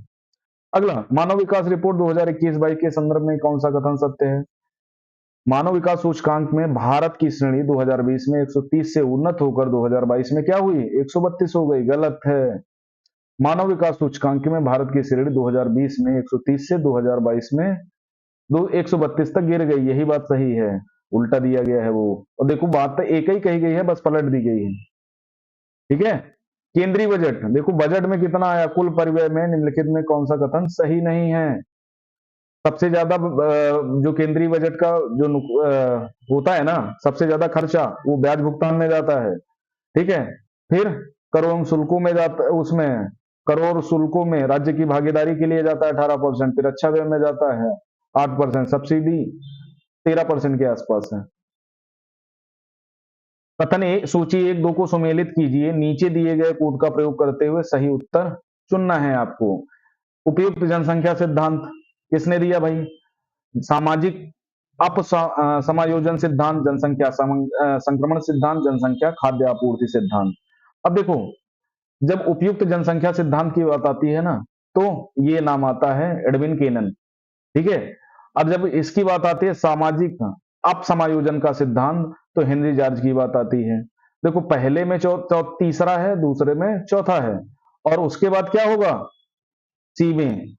अगला, मानव विकास रिपोर्ट 2021-22 के संदर्भ में कौन सा कथन सत्य है? मानव विकास सूचकांक में भारत की श्रेणी 2020 में 130 से उन्नत होकर 2022 में क्या हुई? 132 हो गई, गलत है। मानव विकास सूचकांक में भारत की श्रेणी 2020 में 130 से 2022 में 132 तक गिर गई, यही बात सही है। उल्टा दिया गया है वो, और देखो बात तो एक ही कही गई है, बस पलट दी गई है। ठीक है, केंद्रीय बजट, देखो बजट में कितना आया, कुल परिव्यय में निम्नलिखित में कौन सा कथन सही नहीं है? सबसे ज्यादा जो केंद्रीय बजट का जो होता है ना, सबसे ज्यादा खर्चा वो ब्याज भुगतान में जाता है। ठीक है, फिर करों एवं शुल्कों में जाता है, उसमें करों और शुल्कों में राज्य की भागीदारी के लिए जाता है 18%, फिर अच्छा व्यय में जाता है 8%, सब्सिडी 13% के आसपास है। कथन सूची 1-2 को सुमेलित कीजिए, नीचे दिए गए कोड का प्रयोग करते हुए सही उत्तर चुनना है आपको। उपयुक्त जनसंख्या सिद्धांत किसने दिया भाई? सामाजिक समायोजन सिद्धांत, जनसंख्या संक्रमण सिद्धांत, जनसंख्या खाद्य आपूर्ति सिद्धांत। अब देखो, जब उपयुक्त जनसंख्या सिद्धांत की बात आती है ना, तो ये नाम आता है एडविन केनन। ठीक है, अब जब इसकी बात आती है सामाजिक अपसमायोजन का सिद्धांत, तो हेनरी जॉर्ज की बात आती है। देखो, पहले में तीसरा है, दूसरे में चौथा है, और उसके बाद क्या होगा? सी में।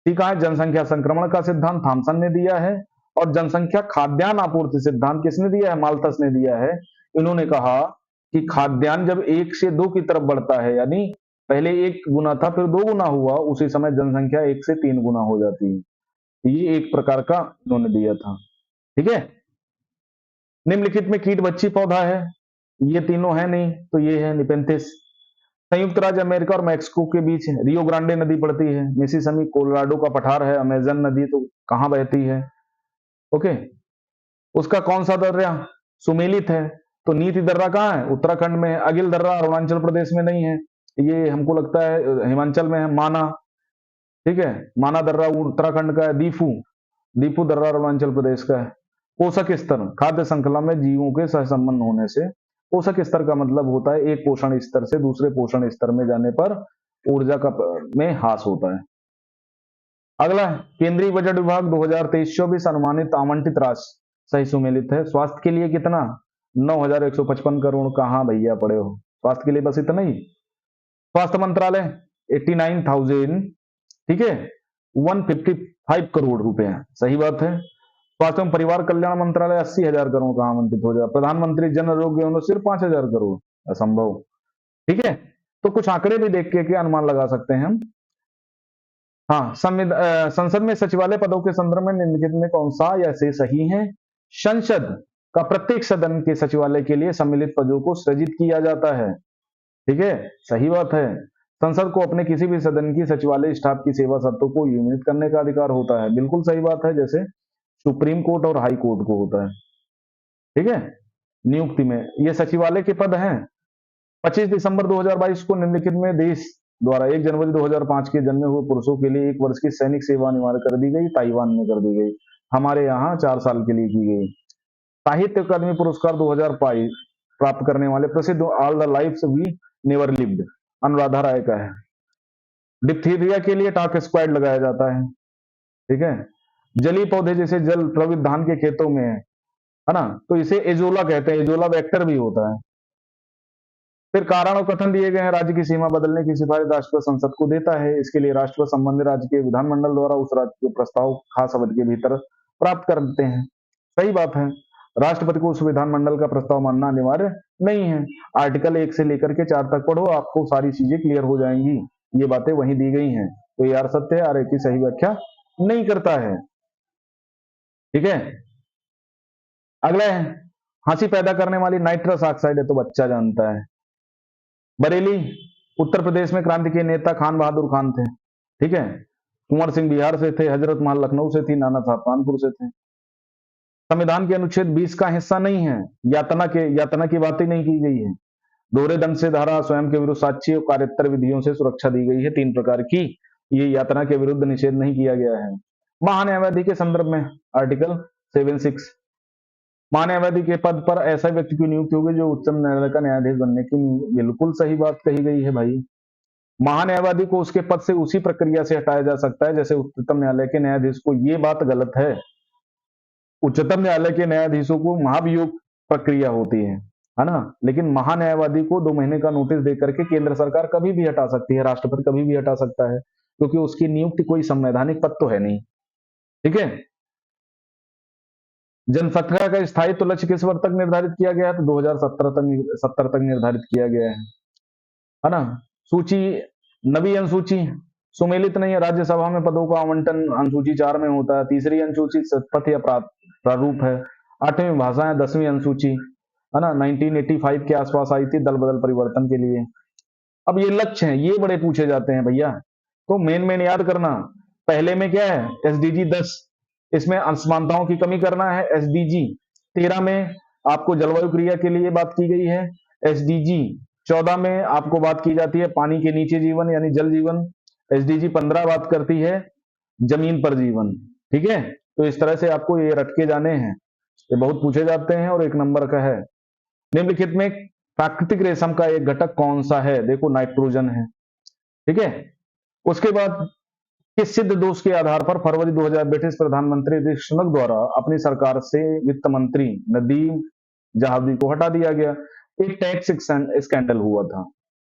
ठीक है, जनसंख्या संक्रमण का सिद्धांत थॉमसन ने दिया है, और जनसंख्या खाद्यान्न आपूर्ति सिद्धांत किसने दिया है? माल्थस ने दिया है। इन्होंने कहा कि खाद्यान्न जब 1 से 2 की तरफ बढ़ता है, यानी पहले 1 गुना था, फिर 2 गुना हुआ, उसी समय जनसंख्या 1 से 3 गुना हो जाती है। ये एक प्रकार का इन्होंने दिया था। ठीक है, निम्नलिखित में कीट बच्ची पौधा है, ये तीनों है नहीं, तो ये है निपेंथिस। संयुक्त राज्य अमेरिका और मैक्सिको के बीच रियो ग्रांडे नदी पड़ती है। मिसिसिपी कोलोराडो का पठार है। अमेजन नदी तो कहां बहती है? ओके, उसका कौन सा दर्रा सुमेलित है? तो नीति दर्रा कहाँ है? उत्तराखंड में है। अगिल दर्रा अरुणाचल प्रदेश में नहीं है, ये हमको लगता है हिमाचल में है। माना, ठीक है, माना दर्रा उत्तराखंड का है। दीफू, दीफू दर्रा अरुणाचल प्रदेश का है। पोषक स्तर, खाद्य श्रृंखला में जीवों के सहसंबंध होने से। पोषक स्तर का मतलब होता है एक पोषण स्तर से दूसरे पोषण स्तर में जाने पर ऊर्जा का में ह्रास होता है। अगला, केंद्रीय बजट विभाग 2023-24 अनुमानित आवंटित राशि सही सुमेलित है। स्वास्थ्य के लिए कितना? 9,155 करोड़। कहां भैया पड़े हो, स्वास्थ्य के लिए बस इतना ही। स्वास्थ्य मंत्रालय 89,000। ठीक है, 155 करोड़ रुपए हैं। सही बात है। स्वास्थ्य एवं परिवार कल्याण मंत्रालय 80,000 करोड़ कहां आवंटित हो जाए। प्रधानमंत्री जन आरोग्य योजना सिर्फ 5,000 करोड़, असंभव। ठीक है, तो कुछ आंकड़े भी देख के अनुमान लगा सकते हैं हम। हाँ, संसद में सचिवालय पदों के संदर्भ में निम्नलिखित में कौन सा या से सही है? संसद का प्रत्येक सदन के सचिवालय के लिए सम्मिलित पदों को सृजित किया जाता है। ठीक है, सही बात है। संसद को अपने किसी भी सदन की सचिवालय स्टाफ की सेवा शर्तों को नियमित करने का अधिकार होता है। बिल्कुल सही बात है, जैसे सुप्रीम कोर्ट और हाई कोर्ट को होता है। ठीक है, नियुक्ति में ये सचिवालय के पद हैं। 25 दिसंबर 2022 को निम्नलिखित में देश द्वारा 1 जनवरी 2005 के जन्मे हुए पुरुषों के लिए 1 वर्ष की सैनिक सेवा अनिवार्य कर दी गई। ताइवान में कर दी गई, हमारे यहाँ 4 साल के लिए की गई। साहित्य अकादमी पुरस्कार 2022 प्राप्त करने वाले प्रसिद्ध all the lifes we never lived Anuradha Roy का है। डिप्थीरिया के लिए टाक स्क्वाड लगाया जाता है। ठीक है, जलीय पौधे जैसे जल प्लवित धान के खेतों में है ना, तो इसे एजोला कहते हैं। एजोला वेक्टर भी होता है। फिर कारण और कथन दिए गए हैं। राज्य की सीमा बदलने की सिफारिश राष्ट्रपति संसद को देता है। इसके लिए राष्ट्रपति संबंधित राज्य के विधानमंडल द्वारा उस राज्य के प्रस्ताव खास अवधि के भीतर प्राप्त करते हैं। सही बात है, राष्ट्रपति को उस विधानमंडल का प्रस्ताव मानना अनिवार्य नहीं है। आर्टिकल 1 से लेकर के 4 तक पढ़ो, आपको सारी चीजें क्लियर हो जाएंगी। ये बातें वहीं दी गई हैं। तो यार सत्य है, आर की सही व्याख्या नहीं करता है। ठीक है, अगला है हंसी पैदा करने वाली नाइट्रस ऑक्साइड है, तो बच्चा जानता है। बरेली उत्तर प्रदेश में क्रांति के नेता खान बहादुर खान थे। ठीक है, कुंवर सिंह बिहार से थे, हजरत महल लखनऊ से थी, नाना साहब कानपुर से थे। संविधान के अनुच्छेद 20 का हिस्सा नहीं है। यातना की बात ही नहीं की गई है। दोहरे दंड से धारा, स्वयं के विरुद्ध साक्ष्य और कार्योत्तर विधियों से सुरक्षा दी गई है। 3 प्रकार की, ये यातना के विरुद्ध निषेध नहीं किया गया है। महान्यायवादी के संदर्भ में आर्टिकल 76, महान्यायवादी के पद पर ऐसा व्यक्ति की नियुक्ति होगी जो उच्चतम न्यायालय का न्यायाधीश बनने की, बिल्कुल सही बात कही गई है भाई। महान्यायवादी को उसके पद से उसी प्रक्रिया से हटाया जा सकता है जैसे उच्चतम न्यायालय के न्यायाधीश को। ये बात गलत है। उच्चतम न्यायालय के न्यायाधीशों को महाभियोग प्रक्रिया होती है ना, लेकिन महान्यायवादी को 2 महीने का नोटिस देकर के केंद्र सरकार कभी भी हटा सकती है, राष्ट्रपति कभी भी हटा सकता है, क्योंकि उसकी नियुक्ति कोई संवैधानिक पद तो है नहीं। ठीक है, जनसंख्या का स्थायित्व लक्ष्य किस वर्ष तक निर्धारित किया गया है? तो 2070 तक निर्धारित किया गया है ना। सूची, नवी अनुसूची सुमेलित नहीं है। राज्यसभा में पदों का आवंटन अनुसूची 4 में होता है। तीसरी अनुसूची शतपथ या प्रारूप है। 8वीं भाषाएं 10वीं अनुसूची है ना, 1985 के आसपास आई थी दल बदल परिवर्तन के लिए। अब ये लक्ष्य हैं, ये बड़े पूछे जाते हैं भैया, तो मेन याद करना। पहले में क्या है? एसडीजी 10, इसमें असमानताओं की कमी करना है। एसडीजी 13 में आपको जलवायु क्रिया के लिए बात की गई है। एसडीजी 14 में आपको बात की जाती है पानी के नीचे जीवन यानी जल जीवन। एसडीजी 15 बात करती है जमीन पर जीवन। ठीक है, तो इस तरह से आपको ये रटके जाने हैं, ये बहुत पूछे जाते हैं। और 1 नंबर का है, निम्नलिखित में प्राकृतिक रेशम का एक घटक कौन सा है? देखो नाइट्रोजन है। ठीक है, उसके बाद किस सिद्ध दोष के आधार पर फरवरी 2000 ब्रिटिश प्रधानमंत्री ऋषि सुनक द्वारा अपनी सरकार से वित्त मंत्री नदीम जहादी को हटा दिया गया? एक टैक्स स्कैंडल हुआ था।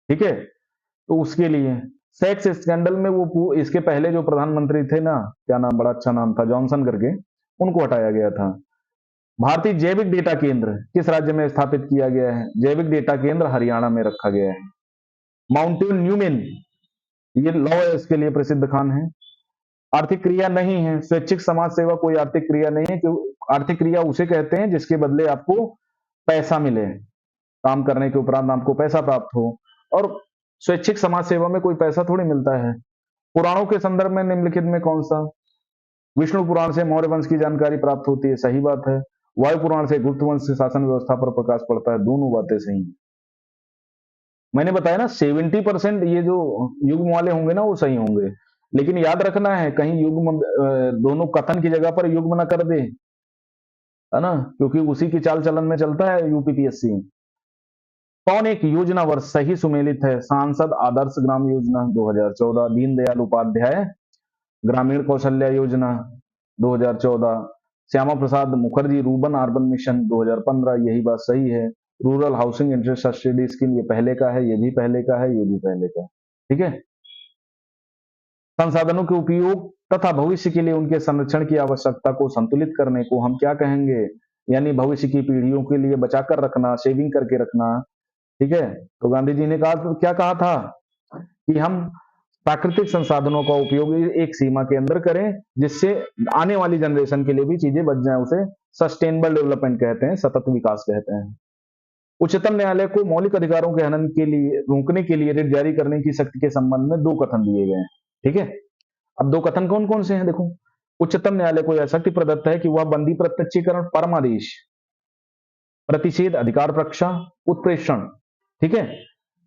ठीक है, तो उसके लिए सेक्स स्कैंडल में वो इसके पहले जो प्रधानमंत्री थे ना, क्या नाम, बड़ा अच्छा नाम था, जॉनसन करके, उनको हटाया गया था। भारतीय जैविक डेटा केंद्र किस राज्य में स्थापित किया गया है? जैविक डेटा केंद्र हरियाणा में रखा गया है। माउंटेन न्यूमेन, ये लॉ इसके लिए प्रसिद्ध खान है। आर्थिक क्रिया नहीं है। स्वैच्छिक समाज सेवा कोई आर्थिक क्रिया नहीं है। आर्थिक क्रिया उसे कहते हैं जिसके बदले आपको पैसा मिले, काम करने के उपरांत आपको पैसा प्राप्त हो। और स्वैच्छिक समाज सेवा में कोई पैसा थोड़ी मिलता है। पुराणों के संदर्भ में निम्नलिखित में कौन सा? विष्णु पुराण से मौर्य वंश की जानकारी प्राप्त होती है, सही बात है। वायु पुराण से गुप्त वंश शासन व्यवस्था पर प्रकाश पड़ता है, दोनों बातें सही हैं। मैंने बताया ना 70% ये जो युग्म वाले होंगे ना वो सही होंगे, लेकिन याद रखना है कहीं युग्म दोनों कथन की जगह पर युग्म ना कर दे, है ना, क्योंकि उसी की चाल चलन में चलता है यूपीपीएससी। कौन एक योजना वर्ष सही सुमेलित है? सांसद आदर्श ग्राम योजना 2014, दीनदयाल उपाध्याय ग्रामीण कौशल्या योजना 2014, Shyama Prasad Mukherjee Ruben urban mission 2015, यही बात सही है। Rural housing interest subsidy scheme, ये पहले का है, ये भी पहले का है, ये भी पहले का है। ठीक है, संसाधनों के उपयोग तथा भविष्य के लिए उनके संरक्षण की आवश्यकता को संतुलित करने को हम क्या कहेंगे, यानी भविष्य की पीढ़ियों के लिए बचाकर रखना, सेविंग करके रखना। ठीक है, तो गांधी जी ने कहा, तो क्या कहा था कि हम प्राकृतिक संसाधनों का उपयोग एक सीमा के अंदर करें, जिससे आने वाली जनरेशन के लिए भी चीजें बच जाएं। उसे सस्टेनेबल डेवलपमेंट कहते हैं, सतत विकास कहते हैं। उच्चतम न्यायालय को मौलिक अधिकारों के हनन के लिए रोकने के लिए रिट जारी करने की शक्ति के संबंध में 2 कथन दिए गए हैं। ठीक है, अब 2 कथन कौन कौन से हैं देखो। उच्चतम न्यायालय को यह शक्ति प्रदत्त है कि वह बंदी प्रत्यक्षीकरण, परमादेश, प्रतिषेध, अधिकार रक्षा, उत्प्रेषण, ठीक है,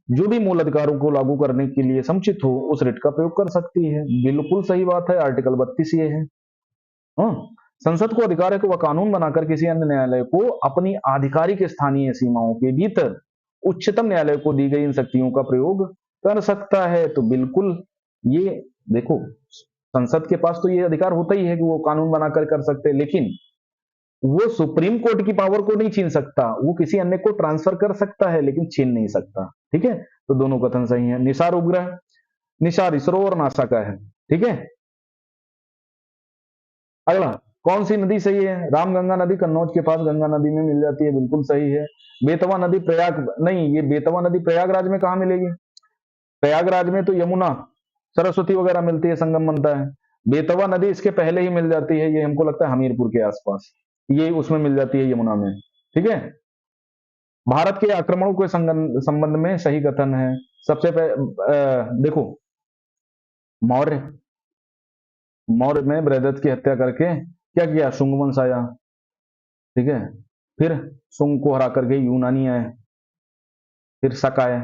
जो भी मूल अधिकारों को लागू करने के लिए समुचित हो उस रिट का प्रयोग कर सकती है। बिल्कुल सही बात है, आर्टिकल 32 ये है। हाँ, संसद को अधिकार है कि वह कानून बनाकर किसी अन्य न्यायालय को अपनी आधिकारिक स्थानीय सीमाओं के भीतर उच्चतम न्यायालय को दी गई इन शक्तियों का प्रयोग कर सकता है। तो बिल्कुल ये देखो, संसद के पास तो ये अधिकार होता ही है कि वो कानून बनाकर कर सकते हैं, लेकिन वो सुप्रीम कोर्ट की पावर को नहीं छीन सकता। वो किसी अन्य को ट्रांसफर कर सकता है लेकिन छीन नहीं सकता। ठीक है, तो दोनों कथन सही है। निसार उपग्रह, निसार इसरो और नासा का है। ठीक है, अगला, कौन सी नदी सही है? रामगंगा नदी कन्नौज के पास गंगा नदी में मिल जाती है, बिल्कुल सही है। बेतवा नदी प्रयाग नहीं, ये बेतवा नदी प्रयागराज में कहाँ मिलेगी? प्रयागराज में तो यमुना, सरस्वती वगैरह मिलती है, संगम बनता है। बेतवा नदी इसके पहले ही मिल जाती है, ये हमको लगता है हमीरपुर के आसपास, ये उसमें मिल जाती है, यमुना में। ठीक है, भारत के आक्रमणों के संबंध में सही कथन है। सबसे पहले देखो, मौर्य मौर्य में बृहदत्त की हत्या करके क्या किया? शुंग वंश आया। ठीक है, फिर शुंग को हरा करके यूनानी आए, फिर शक आए,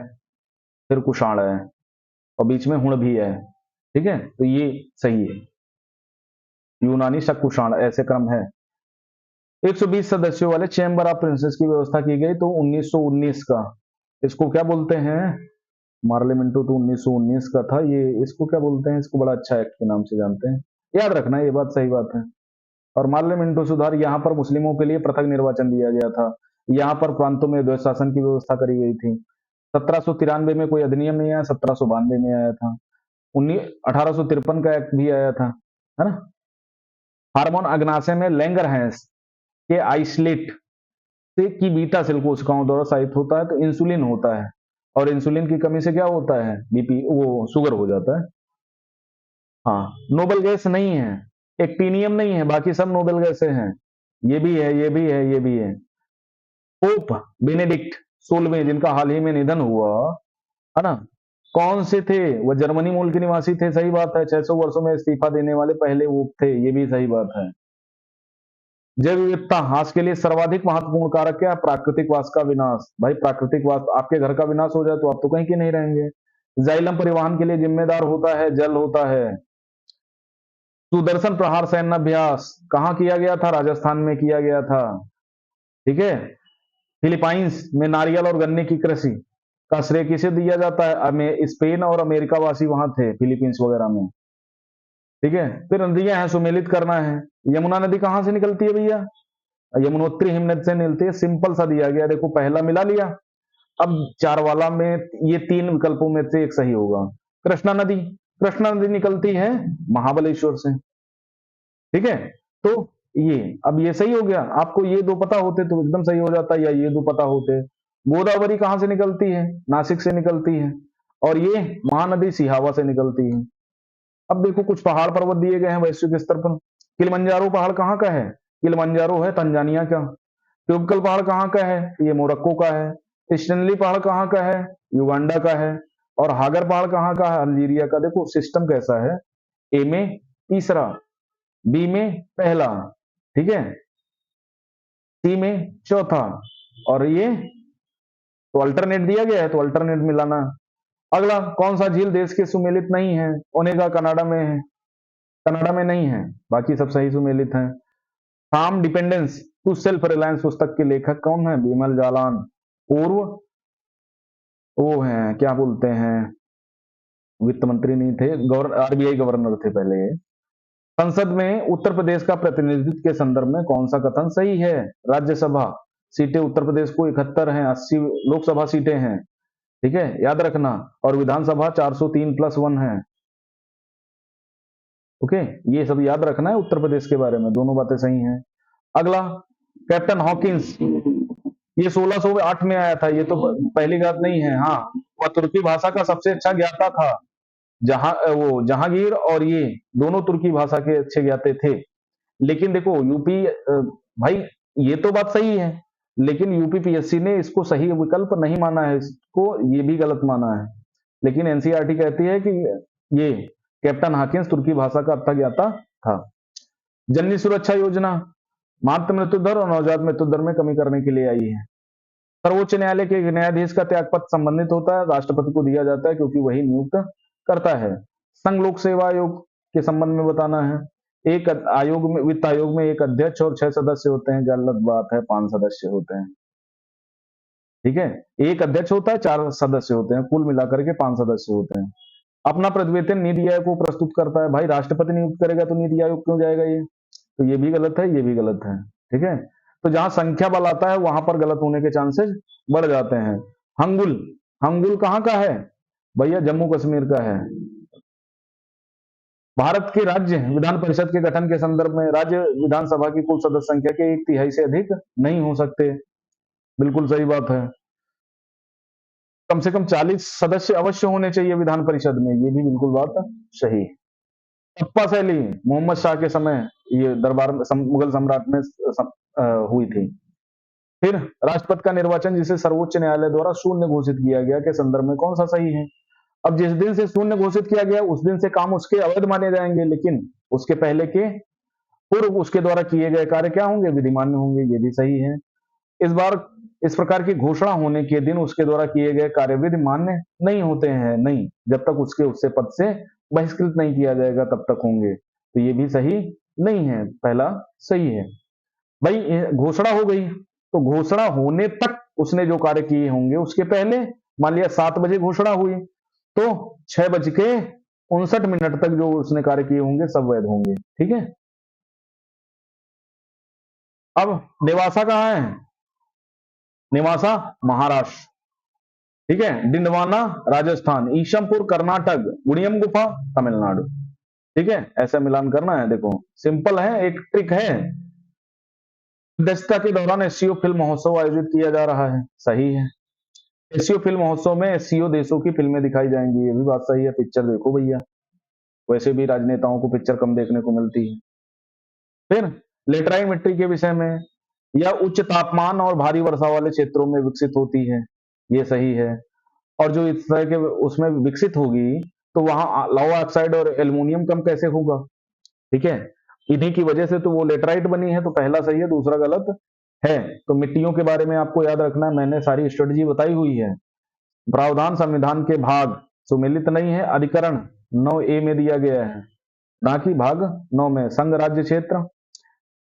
फिर कुषाण आए, और बीच में हुण भी है। ठीक है, तो ये सही है, यूनानी, शक, कुषाण, ऐसे क्रम है। 120 सदस्यों वाले चैम्बर ऑफ प्रिंसेस की व्यवस्था की गई तो 1919 का। इसको क्या बोलते हैं? मार्लियामेंटो तो 1919 का था ये। इसको क्या बोलते हैं? इसको बड़ा अच्छा एक्ट के नाम से जानते हैं, याद रखना, ये बात सही बात है। और मार्लियामेंटो सुधार, यहाँ पर मुस्लिमों के लिए पृथक निर्वाचन दिया गया था। यहाँ पर प्रांतों में द्वैत शासन की व्यवस्था करी गई थी। 1793 में कोई अधिनियम नहीं आया, 1792 में आया था। 1853 का एक्ट भी आया था, है ना। हार्मोन अग्नाशय में लैंगरहैंस के आइसलेट से की बीटा सेल कोशिकाओं द्वारा साधित होता है, तो इंसुलिन होता है, और इंसुलिन की कमी से क्या होता है? बीपी, वो शुगर हो जाता है। हाँ, नोबल गैस नहीं है, एक्टिनियम नहीं है, बाकी सब नोबल गैसें हैं। ये भी है, ये भी है, ये भी है। पोप बेनेडिक्ट 16वें, जिनका हाल ही में निधन हुआ, है ना, कौन से थे? वह जर्मनी मूल के निवासी थे, सही बात है। 600 वर्षों में इस्तीफा देने वाले पहले वो थे, ये भी सही बात है। जैव विविधता ह्रास के लिए सर्वाधिक महत्वपूर्ण कारक क्या? प्राकृतिक वास का विनाश। भाई प्राकृतिक वास, आपके घर का विनाश हो जाए तो आप तो कहीं के नहीं रहेंगे। जाइलम परिवहन के लिए जिम्मेदार होता है जल होता है। सुदर्शन प्रहार सैन्य अभ्यास कहाँ किया गया था? राजस्थान में किया गया था। ठीक है, फिलीपाइंस में नारियल और गन्ने की कृषि का श्रेय किसे दिया जाता है? स्पेन और अमेरिका वासी वहां थे, फिलीपींस वगैरह में। ठीक है, फिर नदियां हैं, सुमेलित करना है। यमुना नदी कहां से निकलती है भैया? यमुनोत्री हिमनद से निकलती है। सिंपल सा दिया गया, देखो पहला मिला लिया। अब चार वाला में ये 3 विकल्पों में से एक सही होगा। कृष्णा नदी, कृष्णा नदी निकलती है महाबलेश्वर से। ठीक है, तो ये, अब ये सही हो गया। आपको ये 2 पता होते तो एकदम सही हो जाता, या ये 2 पता होते। गोदावरी कहां से निकलती है? नासिक से निकलती है। और ये महानदी सिहावा से निकलती है। अब देखो, कुछ पहाड़ पर्वत दिए गए हैं वैश्विक स्तर पर। किलिमंजारो पहाड़ कहाँ का है? किलिमंजारो है तंजानिया का। ट्यूबकल पहाड़ कहाँ का है? ये मोरक्को का है। स्टेनली पहाड़ कहाँ का है? युगांडा का है। और हागर पहाड़ कहाँ का है? अल्जीरिया का। देखो सिस्टम कैसा है, ए में तीसरा, बी में पहला, ठीक है, सी में चौथा, और ये तो अल्टरनेट दिया गया है, तो अल्टरनेट मिलाना। अगला, कौन सा झील देश के सुमेलित नहीं है? ओनेगा कनाडा में है, कनाडा में नहीं है, बाकी सब सही सुमेलित हैं। From dependence to self reliance पुस्तक के लेखक कौन है? बिमल जालान। पूर्व वो हैं, क्या बोलते हैं, वित्त मंत्री नहीं थे, आरबीआई गवर्नर थे पहले। संसद में उत्तर प्रदेश का प्रतिनिधित्व के संदर्भ में कौन सा कथन सही है? राज्यसभा सीटें उत्तर प्रदेश को 71 हैं, 80 लोकसभा सीटें हैं। ठीक है, याद रखना। और विधानसभा 403+1 है। ओके, ये सब याद रखना है उत्तर प्रदेश के बारे में, दोनों बातें सही हैं। अगला, कैप्टन हॉकिंस, ये 1608 में आया था, ये तो पहली बात नहीं है। हाँ, वह तुर्की भाषा का सबसे अच्छा ज्ञाता था। वो जहांगीर और ये दोनों तुर्की भाषा के अच्छे ज्ञाते थे। लेकिन देखो यूपी, भाई ये तो बात सही है, लेकिन यूपी पीएससी ने इसको सही विकल्प नहीं माना है, इसको ये भी गलत माना है। लेकिन एनसीईआरटी कहती है कि ये कैप्टन हाकिंस तुर्की भाषा का अच्छा ज्ञाता था। जननी सुरक्षा योजना मातृ मृत्यु दर और नवजात मृत्यु दर में कमी करने के लिए आई है। सर्वोच्च न्यायालय के एक न्यायाधीश का त्यागपत्र संबंधित होता है, राष्ट्रपति को दिया जाता है क्योंकि वही नियुक्त करता है। संघ लोक सेवा आयोग के संबंध में बताना है। एक आयोग में, वित्त आयोग में एक अध्यक्ष और 6 सदस्य होते हैं, गलत बात है, 5 सदस्य होते हैं। ठीक है, एक अध्यक्ष होता है, 4 सदस्य होते हैं, कुल मिलाकर के 5 सदस्य होते हैं। अपना प्रतिवेदन नीति आयोग को प्रस्तुत करता है। भाई राष्ट्रपति नियुक्त करेगा तो नीति आयोग क्यों जाएगा? ये तो ये भी गलत है, ये भी गलत है। ठीक है, तो जहां संख्या बल आता है वहां पर गलत होने के चांसेस बढ़ जाते हैं। हंगुल, हंगुल कहां का है भैया? जम्मू कश्मीर का है। भारत के राज्य विधान परिषद के गठन के संदर्भ में राज्य विधानसभा की कुल सदस्य संख्या के 1/3 से अधिक नहीं हो सकते। बिल्कुल सही बात है। कम से कम 40 सदस्य अवश्य होने चाहिए विधान परिषद में, ये भी बिल्कुल बात सही। टप्पा शैली मोहम्मद शाह के समय ये दरबार मुगल सम्राट में हुई थी। फिर राष्ट्रपति का निर्वाचन जिसे सर्वोच्च न्यायालय द्वारा शून्य घोषित किया गया के संदर्भ में कौन सा सही है? अब जिस दिन से शून्य घोषित किया गया उस दिन से काम उसके अवैध माने जाएंगे, लेकिन उसके पहले के पूर्व उसके द्वारा किए गए कार्य क्या होंगे? विधिमान्य होंगे, ये भी सही है। इस बार इस प्रकार की घोषणा होने के दिन उसके द्वारा किए गए कार्य विधिमान्य नहीं होते हैं, नहीं, जब तक उसके उससे पद से बहिष्कृत नहीं किया जाएगा तब तक होंगे, तो ये भी सही नहीं है, पहला सही है। भाई घोषणा हो गई तो घोषणा होने तक उसने जो कार्य किए होंगे, उसके पहले मान लिया 7 बजे घोषणा हुई तो 6:59 तक जो उसने कार्य किए होंगे सब वैध होंगे। ठीक है, अब नेवासा कहाँ है? नेवासा महाराष्ट्र। ठीक है, डिंडवाना राजस्थान, ईशमपुर कर्नाटक, उड़ियम गुफा तमिलनाडु। ठीक है, ऐसा मिलान करना है। देखो सिंपल है, एक ट्रिक है। दक्षता के दौरान एससीओ फिल्म महोत्सव आयोजित किया जा रहा है, सही है। एससीओ फिल्म महोत्सव में एससीओ देशों की फिल्में दिखाई जाएंगी, ये भी बात सही है। पिक्चर देखो भैया, वैसे भी राजनेताओं को पिक्चर कम देखने को मिलती है। फिर लेटराइन मिट्टी के विषय में, यह उच्च तापमान और भारी वर्षा वाले क्षेत्रों में विकसित होती है, ये सही है। और जो इस तरह के उसमें विकसित होगी तो वहां लावा ऑक्साइड और एल्युमिनियम कम कैसे होगा? ठीक है, इन्हीं की वजह से तो वो लेटराइट बनी है, तो पहला सही है, दूसरा गलत है। तो मिट्टियों के बारे में आपको याद रखना है, मैंने सारी स्ट्रेटजी बताई हुई है। प्रावधान संविधान के भाग सुमेलित नहीं है, अधिकरण 9A में दिया गया है, ना कि भाग 9 में। संघ राज्य क्षेत्र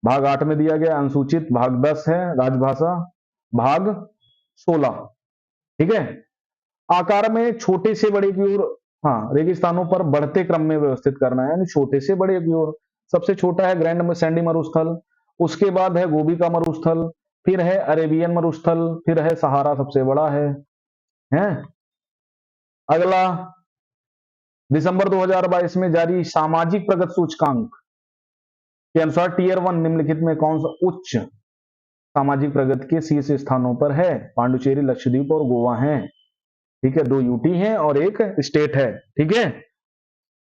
भाग 8 में दिया गया, अनुसूचित भाग 10 है, राजभाषा भाग 16। ठीक है, आकार में छोटे से बड़े की ओर, हाँ, रेगिस्तानों पर बढ़ते क्रम में व्यवस्थित करना है, यानी छोटे से बड़े की ओर। सबसे छोटा है ग्रैंड सैंडी मरुस्थल, उसके बाद है गोबी का मरुस्थल, फिर है अरेबियन मरुस्थल, फिर है सहारा सबसे बड़ा है। हैं? अगला, दिसंबर 2022 में जारी सामाजिक प्रगति सूचकांक के अनुसार टीयर 1 निम्नलिखित में कौन सा उच्च सामाजिक प्रगति के शीर्ष स्थानों पर है? पांडुचेरी, लक्षद्वीप और गोवा है। ठीक है, 2 यूटी है और एक स्टेट है। ठीक है,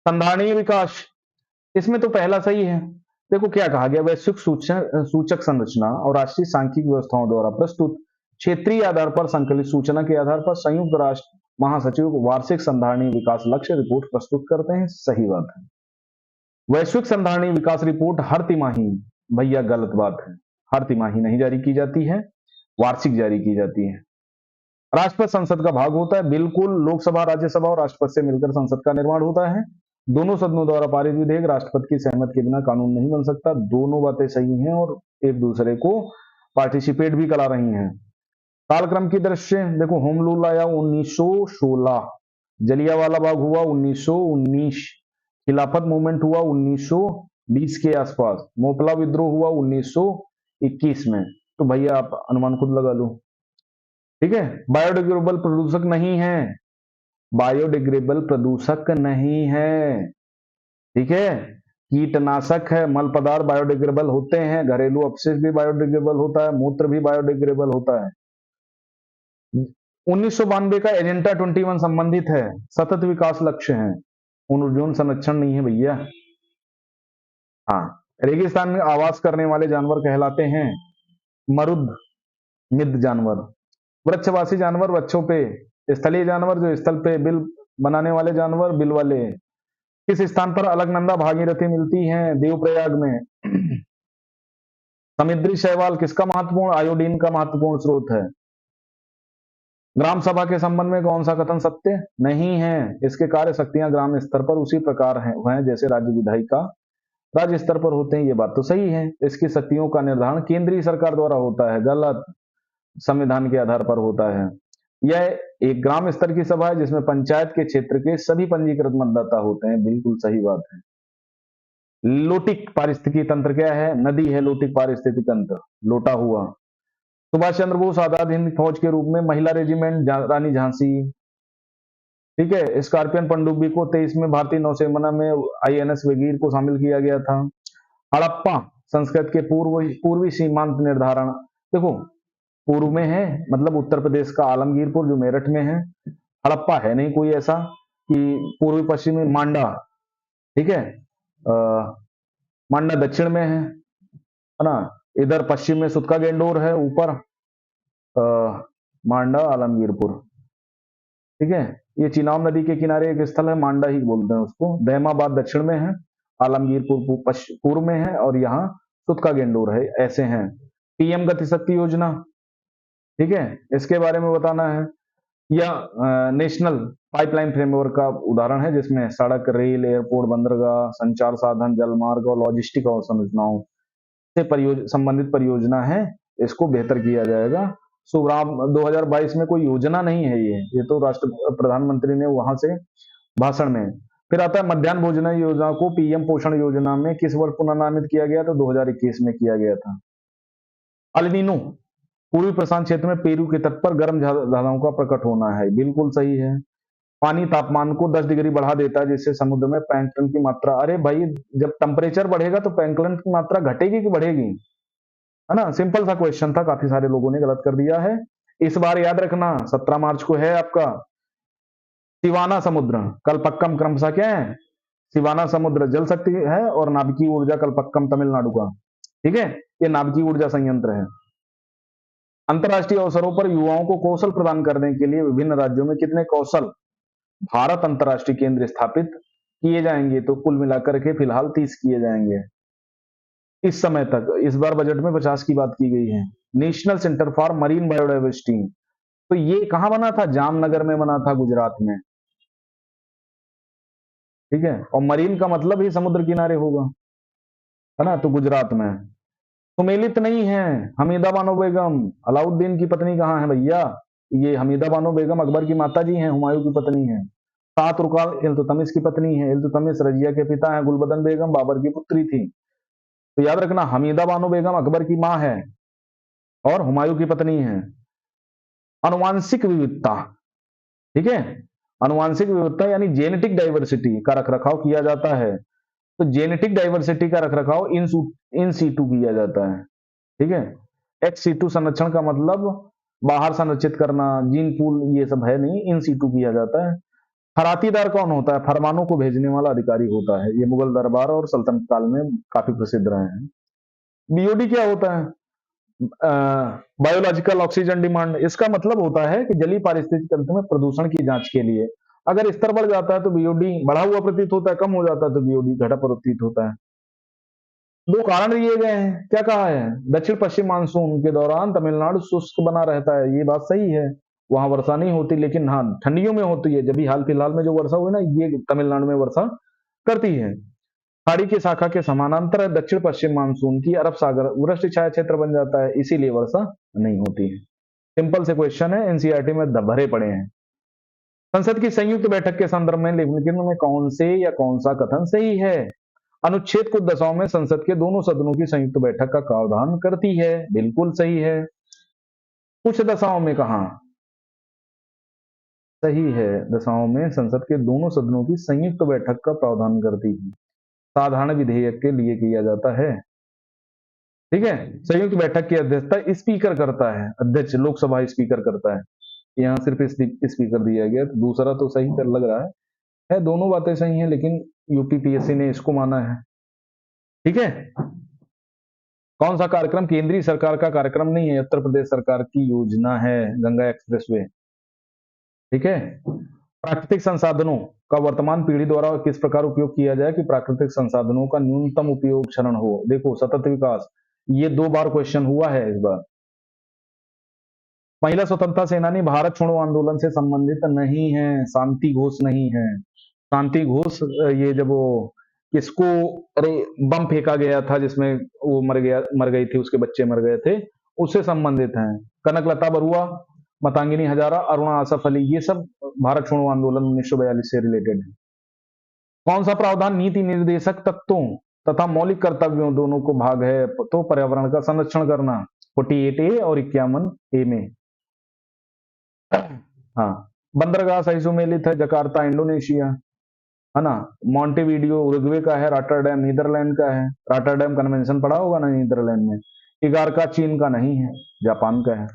संधारणीय विकास, इसमें तो पहला सही है। देखो क्या कहा गया, वैश्विक सूचक संरचना और राष्ट्रीय सांख्यिकी व्यवस्थाओं द्वारा प्रस्तुत क्षेत्रीय आधार पर संकलित सूचना के आधार पर संयुक्त राष्ट्र महासचिव वार्षिक संधारणीय विकास लक्ष्य रिपोर्ट प्रस्तुत करते हैं, सही बात है। वैश्विक संधारणीय विकास रिपोर्ट हर तिमाही, भैया गलत बात है, हर तिमाही नहीं जारी की जाती है, वार्षिक जारी की जाती है। राष्ट्रपति संसद का भाग होता है, बिल्कुल, लोकसभा राज्यसभा और राष्ट्रपति से मिलकर संसद का निर्माण होता है। दोनों सदनों द्वारा पारित विधेयक राष्ट्रपति की सहमति के बिना कानून नहीं बन सकता। दोनों बातें सही हैं और एक दूसरे को पार्टिसिपेट भी करा रही हैं। कालक्रम की दृष्टि से देखो, होम रूल आया 1916, जलियांवाला बाग हुआ 1919, खिलाफत मूवमेंट हुआ 1920 के आसपास, मोपला विद्रोह हुआ 1921 में। तो भैया आप अनुमान खुद लगा लो। ठीक है, बायोडिग्रेडेबल प्रदूषक नहीं है, बायोडिग्रेडेबल प्रदूषक नहीं है। ठीक है, कीटनाशक है, मल पदार्थ बायोडिग्रेडेबल होते हैं, घरेलू अपशिष्ट भी बायोडिग्रेडेबल होता है, मूत्र भी बायोडिग्रेडेबल होता है। 1992 का एजेंडा 21 संबंधित है, सतत विकास लक्ष्य है, उन संरक्षण नहीं है भैया। हाँ, रेगिस्तान में आवास करने वाले जानवर कहलाते हैं मरुद मिद्ध जानवर। वृक्षवासी जानवर वृक्षों पे, स्थलीय जानवर जो स्थल पे, बिल बनाने वाले जानवर बिल वाले। किस स्थान पर अलकनंदा भागीरथी मिलती हैं? देवप्रयाग में। समुद्री शैवाल किसका महत्वपूर्ण, आयोडीन का महत्वपूर्ण स्रोत है। ग्राम सभा के संबंध में कौन सा कथन सत्य नहीं है? इसके कार्य शक्तियां ग्राम स्तर पर उसी प्रकार हैं जैसे राज्य विधायिका राज्य स्तर पर होते हैं, ये बात तो सही है। इसकी शक्तियों का निर्धारण केंद्रीय सरकार द्वारा होता है, गलत। संविधान के आधार पर होता है। यह एक ग्राम स्तर की सभा है जिसमें पंचायत के क्षेत्र के सभी पंजीकृत मतदाता होते हैं, बिल्कुल सही बात है। लोटिक पारिस्थितिकी तंत्र क्या है? नदी है लोटिक पारिस्थितिकी तंत्र, लोटा हुआ। सुभाष चंद्र बोस आजाद हिंद फौज के रूप में महिला रेजिमेंट रानी झांसी। ठीक है, स्कॉर्पियन पनडुब्बी को 23 में भारतीय नौसेना में आईएनएस वेगीर को शामिल किया गया था। हड़प्पा संस्कृत के पूर्वी सीमांत निर्धारण, देखो पूर्व में है मतलब उत्तर प्रदेश का आलमगीरपुर जो मेरठ में है। हड़प्पा है नहीं कोई ऐसा कि पूर्वी पश्चिमी मांडा, ठीक है, मांडा दक्षिण में है ना। इधर पश्चिम में सुतका गेंडोर है, ऊपर मांडा आलमगीरपुर, ठीक है। ये चिनाब नदी के किनारे एक स्थल है, मांडा ही बोलते हैं उसको। दहमाबाद दक्षिण में है, आलमगीरपुर पूर्व में है और यहाँ सुतका गेंडोर है, ऐसे हैं। पीएम गति शक्ति योजना, ठीक है, इसके बारे में बताना है। यह नेशनल पाइपलाइन फ्रेमवर्क का उदाहरण है जिसमें सड़क, रेल, एयरपोर्ट, बंदरगाह, संचार साधन, जलमार्ग और लॉजिस्टिक और संरचनाओं से संबंधित परियोजना है, इसको बेहतर किया जाएगा। सुग्राम 2022 में कोई योजना नहीं है, ये तो प्रधानमंत्री ने वहां से भाषण में। फिर आता है मध्याह्न भोजन योजना को पीएम पोषण योजना में किस वर्ष पुनर्नामित किया गया? तो 2021 में किया गया था। अल्नीनो पूर्वी प्रशांत क्षेत्र में पेरू के तट पर गर्म धाराओं का प्रकट होना है, बिल्कुल सही है। पानी तापमान को 10 डिग्री बढ़ा देता है जिससे समुद्र में प्लैंकटन की मात्रा, अरे भाई जब टेम्परेचर बढ़ेगा तो प्लैंकटन की मात्रा घटेगी कि बढ़ेगी, है ना। सिंपल सा क्वेश्चन था, काफी सारे लोगों ने गलत कर दिया है। इस बार याद रखना 17 मार्च को है आपका सिवाना समुद्र कलपक्कम, क्रमशः क्या है? सिवाना समुद्र जल शक्ति है और नाभिकीय ऊर्जा कलपक्कम तमिलनाडु का, ठीक है, ये नाभिकीय ऊर्जा संयंत्र है। अंतर्राष्ट्रीय अवसरों पर युवाओं को कौशल प्रदान करने के लिए विभिन्न राज्यों में कितने कौशल भारत अंतर्राष्ट्रीय केंद्र स्थापित किए जाएंगे? तो कुल मिलाकर के फिलहाल 30 किए जाएंगे इस समय तक। इस बार बजट में 50 की बात की गई है। National centre for marine biodiversity, तो ये कहां बना था? जामनगर में बना था, गुजरात में, ठीक है। और मरीन का मतलब ही समुद्र किनारे होगा, है ना, तो गुजरात में। सुमेलित नहीं है हमीदा बानो बेगम, अलाउद्दीन की पत्नी कहाँ है भैया? ये हमीदा बानो बेगम अकबर की माता जी हैं, हुमायूं की पत्नी है। सात रुकाल इल्तुतमिश की पत्नी है, इल्तुतमिश रजिया के पिता हैं, गुलबदन बेगम बाबर की पुत्री थी। तो याद रखना हमीदा बानो बेगम अकबर की माँ है और हुमायूं की पत्नी है। अनुवांशिक विविधता, ठीक है, अनुवांशिक विविधता यानी जेनेटिक डाइवर्सिटी का रखरखाव किया जाता है। तो जेनेटिक डाइवर्सिटी का रखरखाव इन सीटू किया जाता है, ठीक है। एक्स सीटू संरक्षण का मतलब बाहर संरक्षित करना, जीन पूल ये सब है नहीं, इन सीटू किया जाता है। फरातीदार कौन होता है? फरमानों को भेजने वाला अधिकारी होता है। ये मुगल दरबार और सल्तनत काल में काफी प्रसिद्ध रहे हैं। बीओडी क्या होता है? बायोलॉजिकल ऑक्सीजन डिमांड, इसका मतलब होता है कि जलीय पारिस्थितिक तंत्र में प्रदूषण की जांच के लिए अगर स्तर बढ़ जाता है तो बीओडी बढ़ा हुआ प्रतीत होता है, कम हो जाता है तो बीओडी घटा प्रतीत होता है। दो कारण दिए गए हैं, क्या कहा है? दक्षिण पश्चिम मानसून के दौरान तमिलनाडु शुष्क बना रहता है, ये बात सही है, वहां वर्षा नहीं होती, लेकिन हाँ ठंडियों में होती है। जब भी हाल फिलहाल में जो वर्षा हुई ना, ये तमिलनाडु में वर्षा करती है। खाड़ी की शाखा के समानांतर दक्षिण पश्चिम मानसून की अरब सागर वृष्टि छाया क्षेत्र बन जाता है, इसीलिए वर्षा नहीं होती है। सिंपल से क्वेश्चन है, एनसीईआरटी में भरे पड़े हैं। संसद की संयुक्त बैठक के संदर्भ में निम्नलिखित में कौन से या कौन सा कथन सही है? अनुच्छेद कुछ दशाओं में संसद के दोनों सदनों की संयुक्त बैठक का प्रावधान करती है, बिल्कुल सही है। कुछ दशाओं में कहा सही है? दशाओं में संसद के दोनों सदनों की संयुक्त बैठक का प्रावधान करती है। साधारण विधेयक के लिए किया जाता है। ठीक है, संयुक्त बैठक की अध्यक्षता स्पीकर करता है, अध्यक्ष लोकसभा स्पीकर करता है। यहाँ सिर्फ स्पीकर दिया गया, तो दूसरा तो सही कर लग रहा है दोनों बातें सही हैं, लेकिन यूपीपीएससी ने इसको माना है। ठीक है, कौन सा कार्यक्रम केंद्रीय सरकार का कार्यक्रम नहीं है, उत्तर प्रदेश सरकार की योजना है गंगा एक्सप्रेसवे। ठीक है, प्राकृतिक संसाधनों का वर्तमान पीढ़ी द्वारा किस प्रकार उपयोग किया जाए कि प्राकृतिक संसाधनों का न्यूनतम उपयोग क्षरण हो। देखो, सतत विकास, ये 2 बार क्वेश्चन हुआ है इस बार। महिला स्वतंत्रता सेनानी भारत छोड़ो आंदोलन से संबंधित नहीं है, शांति घोष नहीं है। शांति घोष ये जब वो किसको, अरे बम फेंका गया था जिसमें वो मर गई थी, उसके बच्चे मर गए थे, उससे संबंधित हैं। कनकलता बरुआ, मतांगिनी हजारा, अरुणा आसफ अली, ये सब भारत छोड़ो आंदोलन 1942 से रिलेटेड है। कौन सा प्रावधान नीति निर्देशक तत्वों तथा मौलिक कर्तव्यों दोनों को भाग है, तो पर्यावरण का संरक्षण करना 48A और 51A में। हाँ, बंदरगाह सही सुमेलित है, जकार्ता इंडोनेशिया, है ना। मॉन्टेवीडियो उरुग्वे का है, रॉटरडैम नीदरलैंड का है। रॉटरडैम कन्वेंशन पढ़ा होगा ना नीदरलैंड में। इगारका चीन का नहीं है, जापान का है।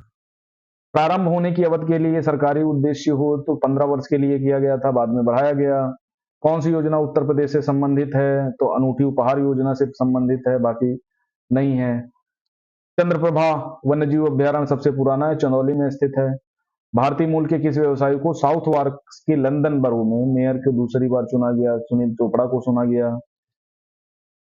प्रारंभ होने की अवधि के लिए सरकारी उद्देश्य हो तो 15 वर्ष के लिए किया गया था, बाद में बढ़ाया गया। कौन सी योजना उत्तर प्रदेश से संबंधित है, तो अनूठी उपहार योजना से संबंधित है, बाकी नहीं है। चंद्रप्रभा वन्यजीव अभ्यारण्य सबसे पुराना है, चंदौली में स्थित है। भारतीय मूल के किस व्यवसायी को साउथ वार्क के लंदन बरो में मेयर के दूसरी बार चुना गया? सुनील चोपड़ा को चुना गया।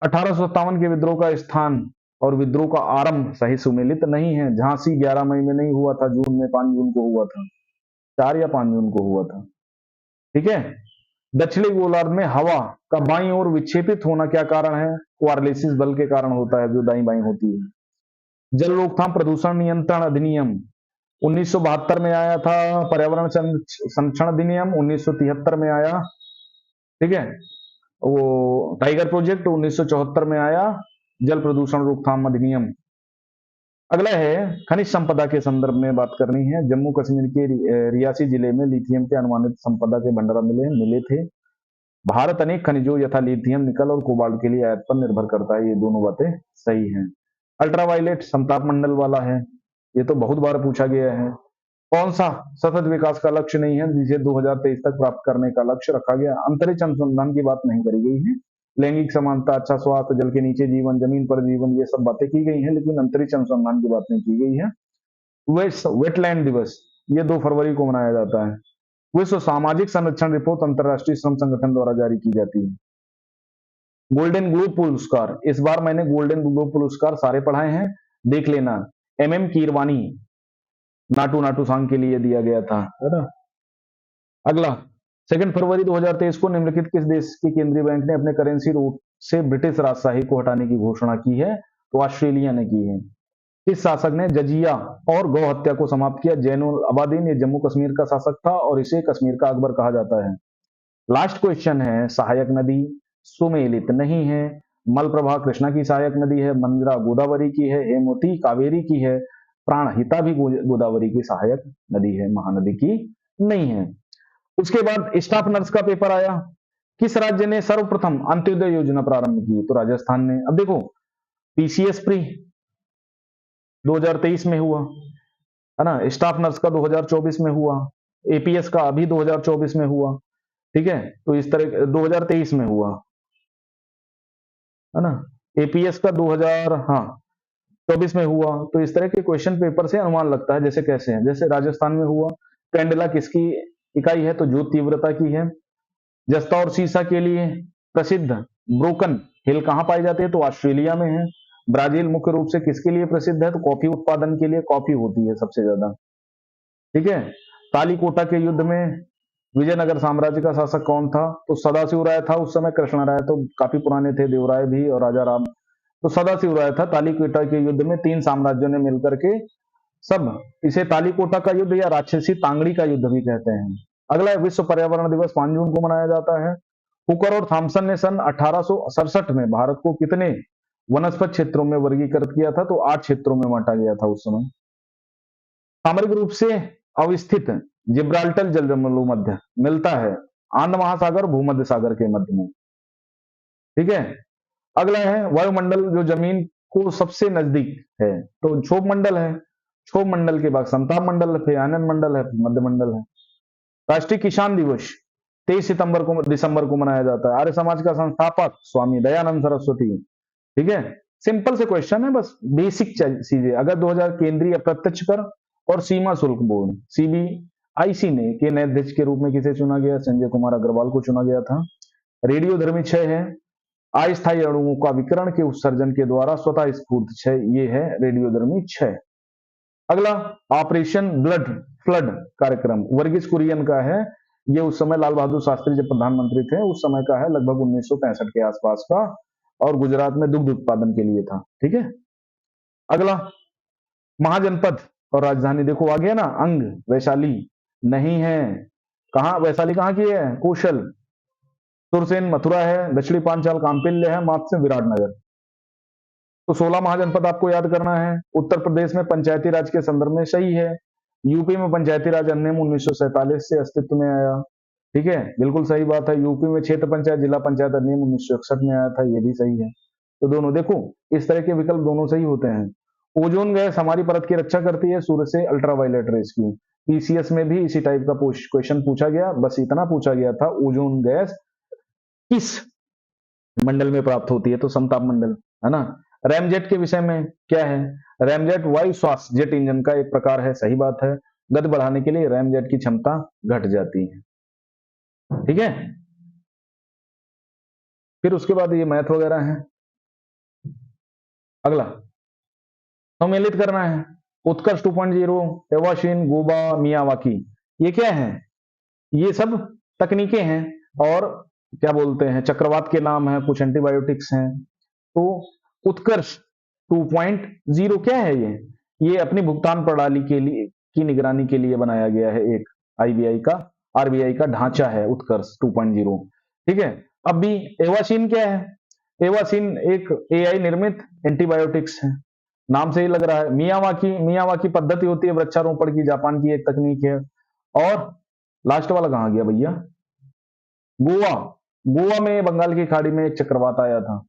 1857 के विद्रोह का स्थान और विद्रोह का आरंभ सही सुमेलित नहीं है। झांसी 11 मई में नहीं हुआ था, जून में 5 जून को हुआ था, 4 या 5 जून को हुआ था। ठीक है, दक्षिणी गोलार्ध में हवा का बाईं ओर विक्षेपित होना क्या कारण है? क्वारलिसिस बल के कारण होता है, जो दाई बाई होती है। जल रोकथाम प्रदूषण नियंत्रण अधिनियम 1972 में आया था। पर्यावरण संरक्षण अधिनियम 1973 में आया। ठीक है, वो टाइगर प्रोजेक्ट 1974 में आया। जल प्रदूषण रोकथाम अधिनियम। अगला है खनिज संपदा के संदर्भ में बात करनी है। जम्मू कश्मीर के रियासी जिले में लिथियम के अनुमानित संपदा के भंडार मिले थे। भारत अनेक खनिजों यथा लिथियम, निकल और कोबाल्ट के लिए आयात पर निर्भर करता है। ये दोनों बातें सही हैं। अल्ट्रावायलेट समताप मंडल वाला है, ये तो बहुत बार पूछा गया है। कौन सा सतत विकास का लक्ष्य नहीं है जिसे 2023 तक प्राप्त करने का लक्ष्य रखा गया? अंतरिक्ष अनुसंधान की बात नहीं करी गई है। लैंगिक समानता, अच्छा स्वास्थ्य, जल के नीचे जीवन, जमीन पर जीवन, ये सब बातें की गई हैं, लेकिन अंतरिक्ष अनुसंधान की बात नहीं की गई है। वेटलैंड दिवस ये 2 फरवरी को मनाया जाता है। विश्व सामाजिक संरक्षण रिपोर्ट अंतरराष्ट्रीय श्रम संगठन द्वारा जारी की जाती है। गोल्डन ग्लोब पुरस्कार, इस बार मैंने गोल्डन ग्लोब पुरस्कार सारे पढ़ाए हैं, देख लेना। MM कीरवानी नाटू नाटू सॉन्ग के लिए दिया गया था, है ना। अगला 2 फरवरी 2023 को निम्नलिखित किस देश की केंद्रीय बैंक ने अपने करेंसी नोट से ब्रिटिश राजशाही को हटाने की घोषणा की है? तो ऑस्ट्रेलिया ने की है। इस शासक ने जजिया और गौ हत्या को समाप्त किया? जैनुल अबादीन, ये जम्मू कश्मीर का शासक था और इसे कश्मीर का अकबर कहा जाता है। लास्ट क्वेश्चन है, सहायक नदी सुमेलित नहीं है। मलप्रभा कृष्णा की सहायक नदी है, मंजरा गोदावरी की है, हेमवती कावेरी की है, प्राणहिता भी गोदावरी की सहायक नदी है, महानदी की नहीं है। उसके बाद स्टाफ नर्स का पेपर आया। किस राज्य ने सर्वप्रथम अंत्योदय योजना प्रारंभ की? तो राजस्थान ने। अब देखो, PCS प्री 2023 में हुआ, है ना। स्टाफ नर्स का 2024 में हुआ। APS का अभी 2024 में हुआ। ठीक है, तो इस तरह 2023 में हुआ, है ना। APS का 2024 में हुआ। तो इस तरह के क्वेश्चन पेपर से अनुमान लगता है, जैसे कैसे है, जैसे राजस्थान में हुआ। पेंडला किसकी इकाई है? तो ज्योत तीव्रता की है। जस्ता और सीसा के लिए प्रसिद्ध ब्रोकन हिल कहां पाए जाते हैं? तो ऑस्ट्रेलिया में है। ब्राजील मुख्य रूप से किसके लिए प्रसिद्ध है? तो कॉफी उत्पादन के लिए, कॉफी होती है सबसे ज्यादा। ठीक है, तालीकोटा के युद्ध में विजयनगर साम्राज्य का शासक कौन था? तो सदाशिव राय था उस समय। कृष्ण राय तो काफी पुराने थे, देवराय भी और राजा राम। तो सदाशिव राय था। तालीकोटा के युद्ध में 3 साम्राज्यों ने मिलकर के सब, इसे तालीकोटा का युद्ध या राक्षसी तांगड़ी का युद्ध भी कहते हैं। अगला विश्व पर्यावरण दिवस 5 जून को मनाया जाता है। हुकर और थॉमसन ने सन 1867 में भारत को कितने वनस्पत क्षेत्रों में वर्गीकृत किया था? तो 8 क्षेत्रों में बांटा गया था उस समय। सामरिक रूप से अवस्थित जिब्राल्टर जलमंडल मध्य मिलता है आंध्र महासागर भूमध्य सागर के मध्य में। ठीक है, अगला है वायुमंडल जो जमीन को सबसे नजदीक है, तो क्षोभ मंडल है। क्षोभ मंडल के बाद समताप मंडल है, फिर आनंद मंडल है, फिर मध्य मंडल है। राष्ट्रीय किसान दिवस 23 दिसंबर को मनाया जाता है। आर्य समाज का संस्थापक स्वामी दयानंद सरस्वती। ठीक है, सिंपल से क्वेश्चन है, बस बेसिक चीजें। अगर 2000 केंद्रीय अप्रत्यक्ष कर और सीमा शुल्क बोर्ड सीबीआईसी ने के नए अध्यक्ष के रूप में किसे चुना गया? संजय कुमार अग्रवाल को चुना गया था। रेडियोधर्मी क्षय है अस्थायी अणुओं का विकिरण के उत्सर्जन के द्वारा स्वतः स्फूर्त क्षय, ये है रेडियोधर्मी क्षय। अगला ऑपरेशन ब्लड फ्लड कार्यक्रम वर्गीज कुरियन का है। ये उस समय लाल बहादुर शास्त्री जब प्रधानमंत्री थे उस समय का है, लगभग 1965 के आसपास का, और गुजरात में दुग्ध उत्पादन के लिए था। ठीक है, अगला महाजनपद और राजधानी, देखो आ गया ना, अंग वैशाली नहीं है। कहा वैशाली कहाँ की है? कौशल। सुरसेन मथुरा है, दक्षिणी पांचाल कांपिल्य है, मात्स्य विराटनगर। तो 16 महाजनपद आपको याद करना है। उत्तर प्रदेश में पंचायती राज के संदर्भ में सही है। यूपी में पंचायती राज अधिनियम 1947 से अस्तित्व में आया। ठीक है, बिल्कुल सही बात है। यूपी में क्षेत्र पंचायत जिला पंचायत अधिनियम 1961 में आया था, ये भी सही है। तो दोनों देखो, इस तरह के विकल्प दोनों सही होते हैं। ओजोन गैस हमारी परत की रक्षा करती है सूर्य से अल्ट्रावायलेट रेस की। पीसीएस में भी इसी टाइप का क्वेश्चन पूछा गया, बस इतना पूछा गया था, ओजोन गैस किस मंडल में प्राप्त होती है? तो समताप मंडल, है ना। रैमजेट के विषय में क्या है? रैमजेट वायु श्वास जेट इंजन का एक प्रकार है, सही बात है। गति बढ़ाने के लिए रैमजेट की क्षमता घट जाती है। ठीक है, फिर उसके बाद ये मैथ वगैरह है। अगला सम्मिलित करना है। उत्कर्ष 2.0, एवाशीन, गोबा, मियावाकी, ये क्या है? ये सब तकनीकें हैं, और क्या बोलते हैं, चक्रवात के नाम है, कुछ एंटीबायोटिक्स हैं। तो उत्कर्ष 2.0 क्या है? ये अपनी भुगतान प्रणाली के लिए की निगरानी के लिए बनाया गया है, एक आरबीआई का ढांचा है उत्कर्ष 2.0। ठीक है, अब भी एवासीन क्या है? एवासीन एक एआई निर्मित एंटीबायोटिक्स है, नाम से ही लग रहा है। मियावाकी पद्धति होती है वृक्षारोपण की, जापान की एक तकनीक है। और लास्ट वाला कहां गया भैया? गोवा। गोवा में बंगाल की खाड़ी में एक चक्रवात आया था।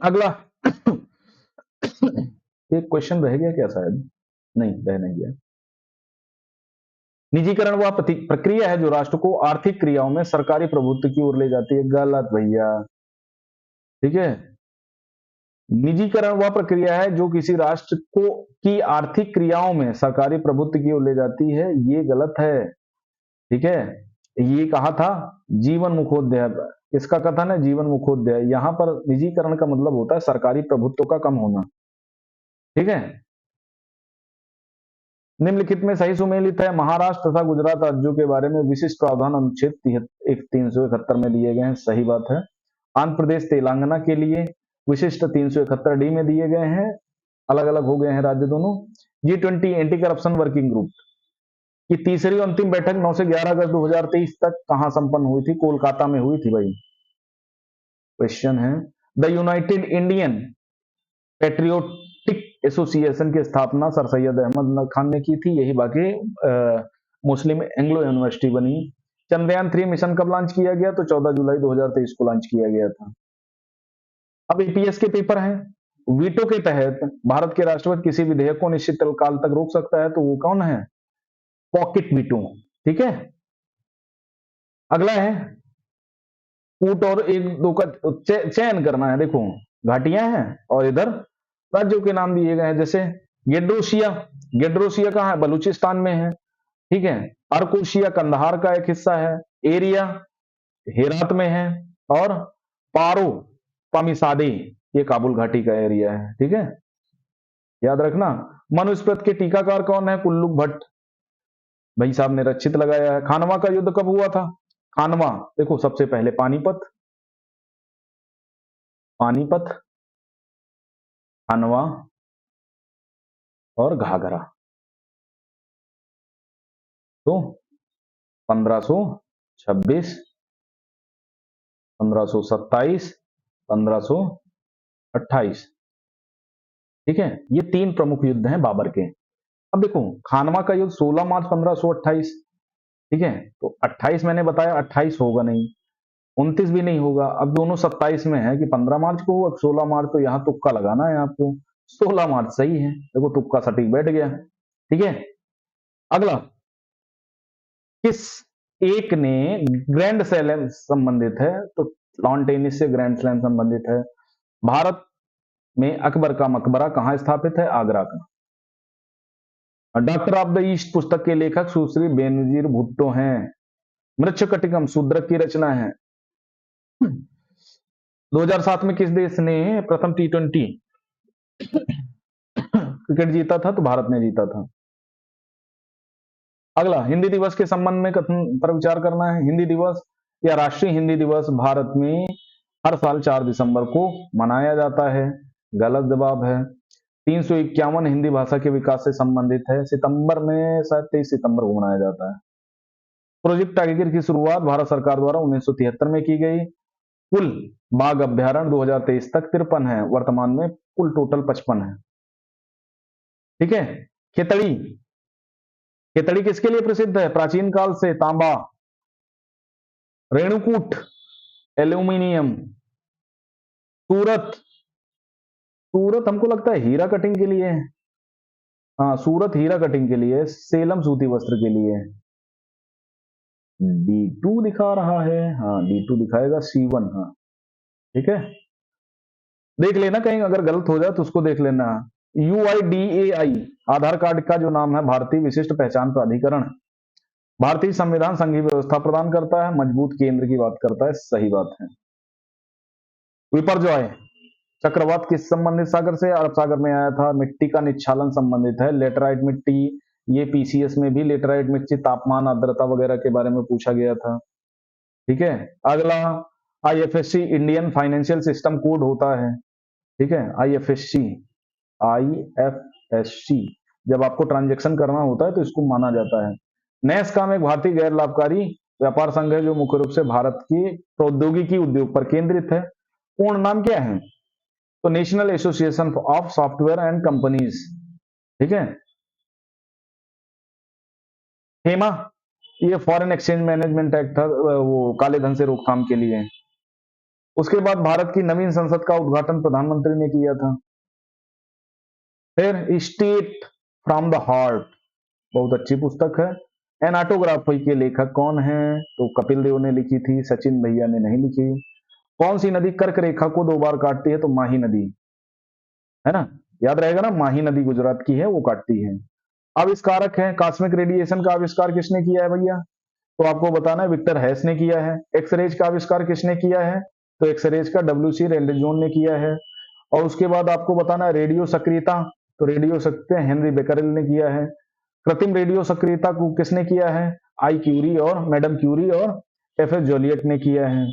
अगला एक क्वेश्चन रह गया क्या? शायद नहीं, रह नहीं गया। निजीकरण वह प्रक्रिया है जो राष्ट्र को आर्थिक क्रियाओं में सरकारी प्रभुत्व की ओर ले जाती है। गलत भैया। ठीक है, निजीकरण वह प्रक्रिया है जो किसी राष्ट्र को की आर्थिक क्रियाओं में सरकारी प्रभुत्व की ओर ले जाती है, ये गलत है। ठीक है, ये कहा था जीवन मुखोदय, इसका कथन है जीवन मुखोदय। यहां पर निजीकरण का मतलब होता है सरकारी प्रभुत्व का कम होना। ठीक है, निम्नलिखित में सही सुमेलित है। महाराष्ट्र तथा गुजरात राज्यों के बारे में विशिष्ट प्रावधान अनुच्छेद 371 में दिए गए हैं, सही बात है। आंध्र प्रदेश तेलंगाना के लिए विशिष्ट 371 डी में दिए गए हैं, अलग अलग हो गए हैं राज्य दोनों। G20 anti corruption working group की तीसरी और अंतिम बैठक 9 से 11 अगस्त 2023 तक कहां संपन्न हुई थी? कोलकाता में हुई थी भाई। क्वेश्चन है, the United Indian patriotic association की स्थापना सर सैयद अहमद खान ने की थी, यही बाकी मुस्लिम एंग्लो यूनिवर्सिटी बनी। चंद्रयान 3 मिशन कब लॉन्च किया गया? तो 14 जुलाई 2023 को लॉन्च किया गया था। अब एपीएस के पेपर हैं। वीटो के तहत भारत के राष्ट्रपति किसी विधेयक को निश्चित काल तक रोक सकता है, तो वो कौन है? Pocket veto. ठीक है, अगला है कूट और एक दो का चयन करना है। देखो घाटियां हैं और इधर राज्यों के नाम दिए गए हैं, जैसे गेड्रोसिया। गेड्रोसिया कहाँ है? बलूचिस्तान में है। ठीक है, अरकोशिया कंधार का एक हिस्सा है। एरिया हेरात में है। और पारो पामिसादे ये काबुल घाटी का एरिया है। ठीक है, याद रखना। मनुस्मृति के टीकाकार कौन है? कुल्लू भट्ट भाई साहब ने रचित लगाया है। खानवा का युद्ध कब हुआ था? खानवा देखो सबसे पहले पानीपत, पानीपत, खानवा और घाघरा। तो 1526, 1527, 1528। ठीक है, ये तीन प्रमुख युद्ध हैं बाबर के। अब देखो खानवा का युद्ध 16 मार्च 1528। ठीक है, तो 28 मैंने बताया, 28 होगा नहीं, 29 भी नहीं होगा। अब दोनों 27 में है कि 15 मार्च को हो, अब 16 मार्च, तो यहाँ तुक्का लगाना है आपको। 16 मार्च सही है, देखो तुक्का सटीक बैठ गया। ठीक है, अगला, किस एक ने ग्रैंड स्लैम संबंधित है, तो लॉन टेनिस से ग्रैंड स्लैम संबंधित है। भारत में अकबर का मकबरा कहाँ स्थापित है? आगरा का। डॉक्टर ऑफ द ईस्ट पुस्तक के लेखक सुश्री बेनजीर भुट्टो हैं। मृच्छकटिकम शूद्रक की रचना है। 2007 में किस देश ने प्रथम T20 क्रिकेट जीता था? तो भारत ने जीता था। अगला, हिंदी दिवस के संबंध में कथन पर विचार करना है। हिंदी दिवस या राष्ट्रीय हिंदी दिवस भारत में हर साल 4 दिसंबर को मनाया जाता है। गलत जवाब है। 351 हिंदी भाषा के विकास से संबंधित है। सितंबर में शायद 23 सितंबर को मनाया जाता है। प्रोजेक्ट टाइगर की शुरुआत भारत सरकार द्वारा 1973 में की गई। कुल बाघ अभ्यारण्य 2023 तक 53 है, वर्तमान में कुल टोटल 55 है। ठीक है, खेतड़ी, खेतड़ी किसके लिए प्रसिद्ध है? प्राचीन काल से तांबा, रेणुकूट, एल्यूमिनियम, सूरत, सूरत हमको लगता है हीरा कटिंग के लिए है। हाँ, सूरत हीरा कटिंग के लिए, सेलम सूती वस्त्र के लिए। D2 दिखा रहा है, हाँ D2 दिखाएगा, C1, हाँ ठीक है, देख लेना, कहीं अगर गलत हो जाए तो उसको देख लेना। UIDAI आधार कार्ड का जो नाम है, भारतीय विशिष्ट पहचान प्राधिकरण। भारतीय संविधान संघीय व्यवस्था प्रदान करता है, मजबूत केंद्र की बात करता है, सही बात है। विपर्जॉय चक्रवात किस संबंधित सागर से? अरब सागर में आया था। मिट्टी का निच्छालन संबंधित है, लेटराइट मिट्टी, ये पीसीएस में भी लेटराइट मिट्टी तापमान आर्द्रता वगैरह के बारे में पूछा गया था। ठीक है, अगला, IFSC Indian financial system code होता है। ठीक है, IFSC जब आपको ट्रांजेक्शन करना होता है तो इसको माना जाता है। नेस्कॉम एक भारतीय गैर लाभकारी व्यापार संघ है जो मुख्य रूप से भारत की प्रौद्योगिकी उद्योग पर केंद्रित है। पूर्ण नाम क्या है? तो national association of software and companies. ठीक है, हेमा, ये फॉरेन एक्सचेंज मैनेजमेंट एक्ट था, वो काले धन से रोकथाम के लिए। उसके बाद भारत की नवीन संसद का उद्घाटन प्रधानमंत्री ने किया था। फिर स्टेट फ्रॉम द हार्ट, बहुत अच्छी पुस्तक है। एनाटोग्राफी के लेखक कौन है? तो कपिल देव ने लिखी थी, सचिन भैया ने नहीं लिखी। कौन सी नदी कर्क रेखा को 2 बार काटती है? तो माही नदी, है ना, याद रहेगा ना, माही नदी गुजरात की है, वो काटती है। आविष्कारक है, कॉस्मिक रेडिएशन का आविष्कार किसने किया है भैया? तो आपको बताना है, विक्टर हैस ने किया है। एक्सरेज का आविष्कार किसने किया है? तो एक्सरेज का WC रेंडजोन ने किया है। और उसके बाद आपको बताना है रेडियो सक्रियता, तो रेडियो सक्रियता हेनरी बेकरेल ने किया है। कृत्रिम रेडियो सक्रियता को किसने किया है? आई क्यूरी और मैडम क्यूरी और FS जॉलियट ने किया है।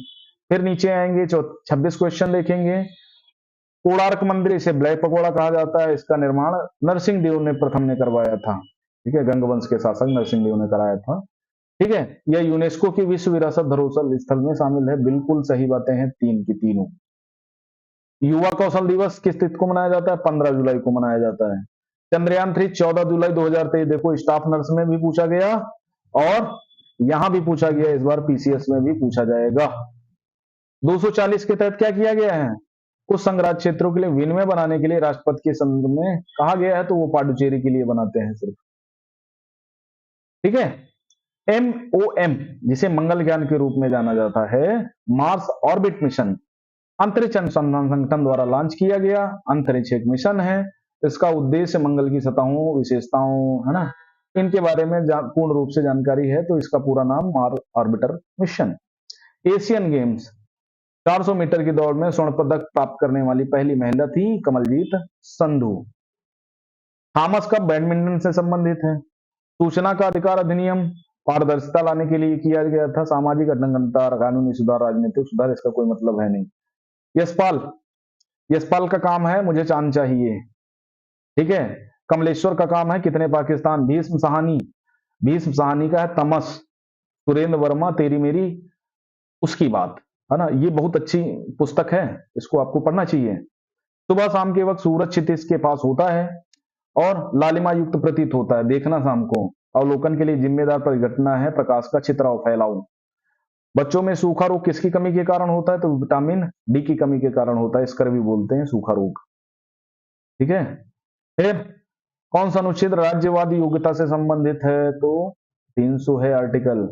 फिर नीचे आएंगे, 26 क्वेश्चन देखेंगे। कोणार्क मंदिर, इसे ब्लैक पकोड़ा कहा जाता है, इसका निर्माण नरसिंह देव ने प्रथम ने करवाया था। ठीक है, गंगवंश के शासक नरसिंह देव ने कराया था। ठीक है, यह यूनेस्को की विश्व विरासत धरोहर स्थल में शामिल है। बिल्कुल सही बातें हैं, तीन की तीनों। युवा कौशल दिवस किस तिथि को मनाया जाता है? 15 जुलाई को मनाया जाता है। चंद्रयान 3 14 जुलाई 2023, देखो स्टाफ नर्स में भी पूछा गया और यहां भी पूछा गया, इस बार PCS में भी पूछा जाएगा। 240 के तहत क्या किया गया है? कुछ संघराज क्षेत्रों के लिए विनिमय बनाने के लिए राष्ट्रपति के संदर्भ में कहा गया है, तो वो पांडुचेरी के लिए बनाते हैं सिर्फ। ठीक है, MOM जिसे मंगलयान के रूप में जाना जाता है, मार्स ऑर्बिट मिशन, अंतरिक्ष अनुसंधान संगठन द्वारा लॉन्च किया गया अंतरिक्ष एक मिशन है। इसका उद्देश्य मंगल की सतहों, विशेषताओं, है ना, इनके बारे में पूर्ण रूप से जानकारी है, तो इसका पूरा नाम Mars Orbiter Mission. Asian Games 400 metre की दौड़ में स्वर्ण पदक प्राप्त करने वाली पहली महिला थी Kamaljeet Sandhu. Thomas Cup badminton से संबंधित है। सूचना का अधिकार अधिनियम पारदर्शिता लाने के लिए किया गया था। सामाजिक अखंडता, कानूनी सुधार, राजनीतिक सुधार, इसका कोई मतलब है नहीं। यशपाल, यशपाल का काम है मुझे चांद चाहिए। ठीक है, कमलेश्वर का काम है कितने पाकिस्तान। भीष्म सहानी, भीष्म सहानी का है तमस। सुरेंद्र वर्मा तेरी मेरी उसकी बात, है ना, ये बहुत अच्छी पुस्तक है, इसको आपको पढ़ना चाहिए। सुबह शाम के वक्त सूरज क्षितिज के पास होता है और लालिमा युक्त प्रतीत होता है, देखना शाम को। अवलोकन के लिए जिम्मेदार परिघटना है प्रकाश का छितराव फैलाव। बच्चों में सूखा रोग किसकी कमी के कारण होता है? तो विटामिन डी की कमी के कारण होता है, स्कर्वी बोलते हैं सूखा रोग। ठीक है। फिर कौन सा अनुच्छेद राज्यवादी योग्यता से संबंधित है? तो 300 है आर्टिकल,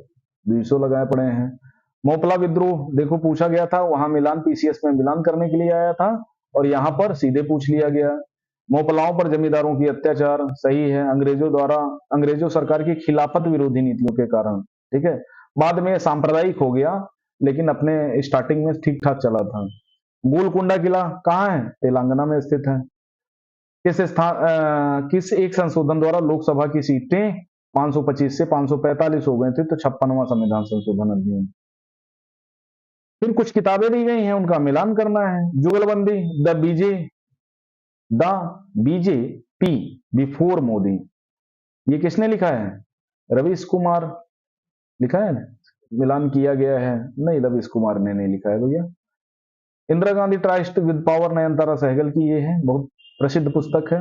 200 लगाए पड़े हैं। मोपला विद्रोह देखो पूछा गया था, वहां मिलान पीसीएस में मिलान करने के लिए आया था और यहां पर सीधे पूछ लिया गया। मोपलाओं पर जमींदारों की अत्याचार, सही है, अंग्रेजों सरकार की खिलाफत विरोधी नीतियों के कारण। ठीक है। बाद में सांप्रदायिक हो गया, लेकिन अपने स्टार्टिंग में ठीक ठाक चला था। गोलकुंडा किला कहाँ है? तेलंगाना में स्थित है। किस एक संशोधन द्वारा लोकसभा की सीटें 525 से 545 हो गए थे? तो 56वां संविधान संशोधन अधिनियम। फिर कुछ किताबें दी गई हैं, उनका मिलान करना है। Jugalbandi, the BJP before Modi, ये किसने लिखा है? रवीश कुमार लिखा है ना? मिलान किया गया है? नहीं, रवीश कुमार ने नहीं लिखा है भैया। Indira Gandhi trust with power, Nayantara Sahgal की ये है, बहुत प्रसिद्ध पुस्तक है।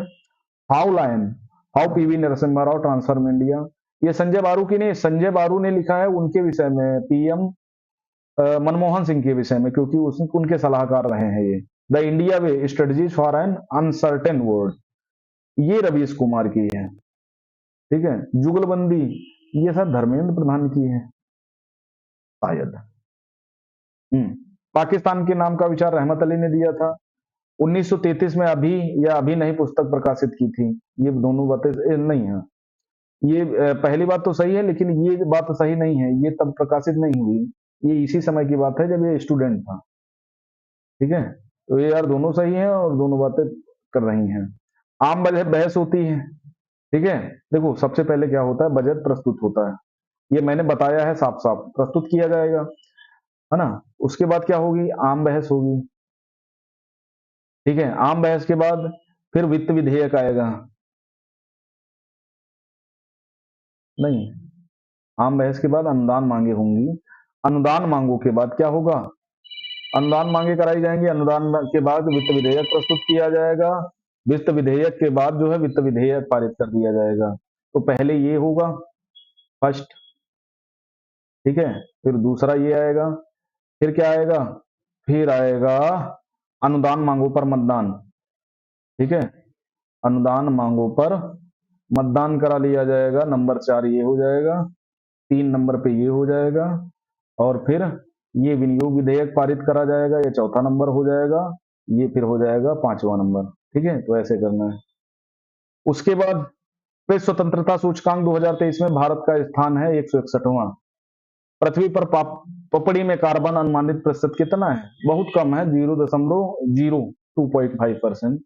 How lion, how PV Narasimha Rao transform India, ये संजय बारू की नहीं, संजय बारू ने लिखा है उनके विषय में, पीएम मनमोहन सिंह के विषय में, क्योंकि उनके सलाहकार रहे हैं ये। The India way strategies for an uncertain world, ये रवीश कुमार की है। ठीक है। जुगलबंदी, ये सब धर्मेंद्र प्रधान की है शायद। पाकिस्तान के नाम का विचार रहमत अली ने दिया था। 1933 में अभी या अभी नहीं पुस्तक प्रकाशित की थी। ये दोनों बातें नहीं है। ये पहली बात तो सही है, लेकिन ये बात सही नहीं है, ये तब प्रकाशित नहीं हुई, ये इसी समय की बात है जब ये स्टूडेंट था। ठीक है। तो ये यार दोनों सही है और दोनों बातें कर रही हैं। आम बजट बहस होती है। ठीक है। देखो सबसे पहले क्या होता है, बजट प्रस्तुत होता है, ये मैंने बताया है, साफ साफ प्रस्तुत किया जाएगा, है ना। उसके बाद क्या होगी? आम बहस होगी। ठीक है। आम बहस के बाद फिर वित्त विधेयक आएगा। नहीं, आम बहस के बाद अनुदान मांगे होंगी। अनुदान मांगों के बाद क्या होगा? अनुदान मांगे कराई जाएंगी। अनुदान के बाद वित्त विधेयक प्रस्तुत किया जाएगा। वित्त विधेयक के बाद जो है वित्त विधेयक पारित कर दिया जाएगा। तो पहले ये होगा फर्स्ट। ठीक है। फिर दूसरा ये आएगा। फिर क्या आएगा? फिर आएगा अनुदान मांगों पर मतदान। ठीक है। अनुदान मांगों पर मतदान करा लिया जाएगा। नंबर 4 ये हो जाएगा, 3 नंबर पे ये हो जाएगा, और फिर ये विनियोग विधेयक पारित करा जाएगा, ये चौथा नंबर हो जाएगा, ये फिर हो जाएगा 5वां नंबर। ठीक है। तो ऐसे करना है। उसके बाद फिर स्वतंत्रता सूचकांक 2023 में भारत का स्थान है 161वां। पृथ्वी पर पपड़ी में कार्बन अनुमानित प्रतिशत कितना है? बहुत कम है, 0.02.5%।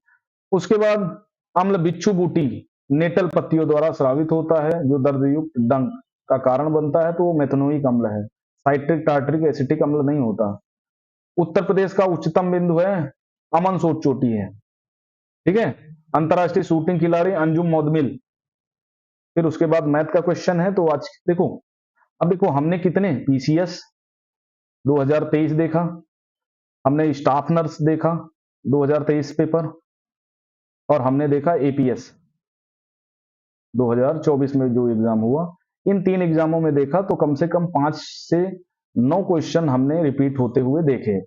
उसके बाद अम्ल बिच्छू बूटी नेटल पत्तियों द्वारा स्रावित होता है, जो दर्दयुक्त डंक का कारण बनता है, तो वो मेथनोइक अम्ल है, साइट्रिक टार्ट्रिक एसिटिक अम्ल नहीं होता। उत्तर प्रदेश का उच्चतम बिंदु है अमनसोट चोटी है। ठीक है। अंतरराष्ट्रीय शूटिंग खिलाड़ी अंजुम मौदमिल। फिर उसके बाद मैथ का क्वेश्चन है, तो आज देखो, अब देखो हमने कितने पीसीएस 2023 देखा, हमने स्टाफ नर्स देखा 2023 पेपर, और हमने देखा एपीएस 2024 में जो एग्जाम हुआ। इन 3 एग्जामों में देखा तो कम से कम 5 से 9 क्वेश्चन हमने रिपीट होते हुए देखे।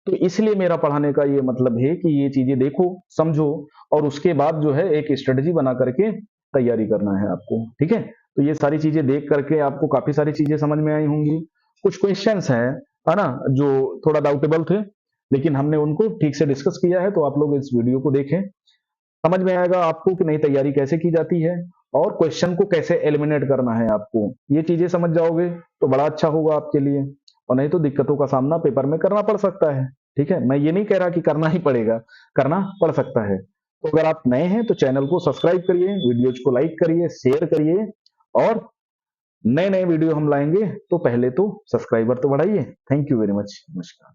तो इसलिए मेरा पढ़ाने का ये मतलब है कि ये चीजें देखो, समझो, और उसके बाद जो है एक स्ट्रेटजी बना करके तैयारी करना है आपको। ठीक है। तो ये सारी चीजें देख करके आपको काफी सारी चीजें समझ में आई होंगी। कुछ क्वेश्चंस हैं, है ना, जो थोड़ा डाउटेबल थे, लेकिन हमने उनको ठीक से डिस्कस किया है, तो आप लोग इस वीडियो को देखें, समझ में आएगा आपको कि नहीं तैयारी कैसे की जाती है और क्वेश्चन को कैसे एलिमिनेट करना है। आपको ये चीजें समझ जाओगे तो बड़ा अच्छा होगा आपके लिए, और नहीं तो दिक्कतों का सामना पेपर में करना पड़ सकता है। ठीक है। मैं ये नहीं कह रहा कि करना ही पड़ेगा, करना पड़ सकता है। तो अगर आप नए हैं तो चैनल को सब्सक्राइब करिए, वीडियोज को लाइक करिए, शेयर करिए, और नए नए वीडियो हम लाएंगे तो पहले तो सब्सक्राइबर तो बढ़ाइए। Thank you very much. नमस्कार।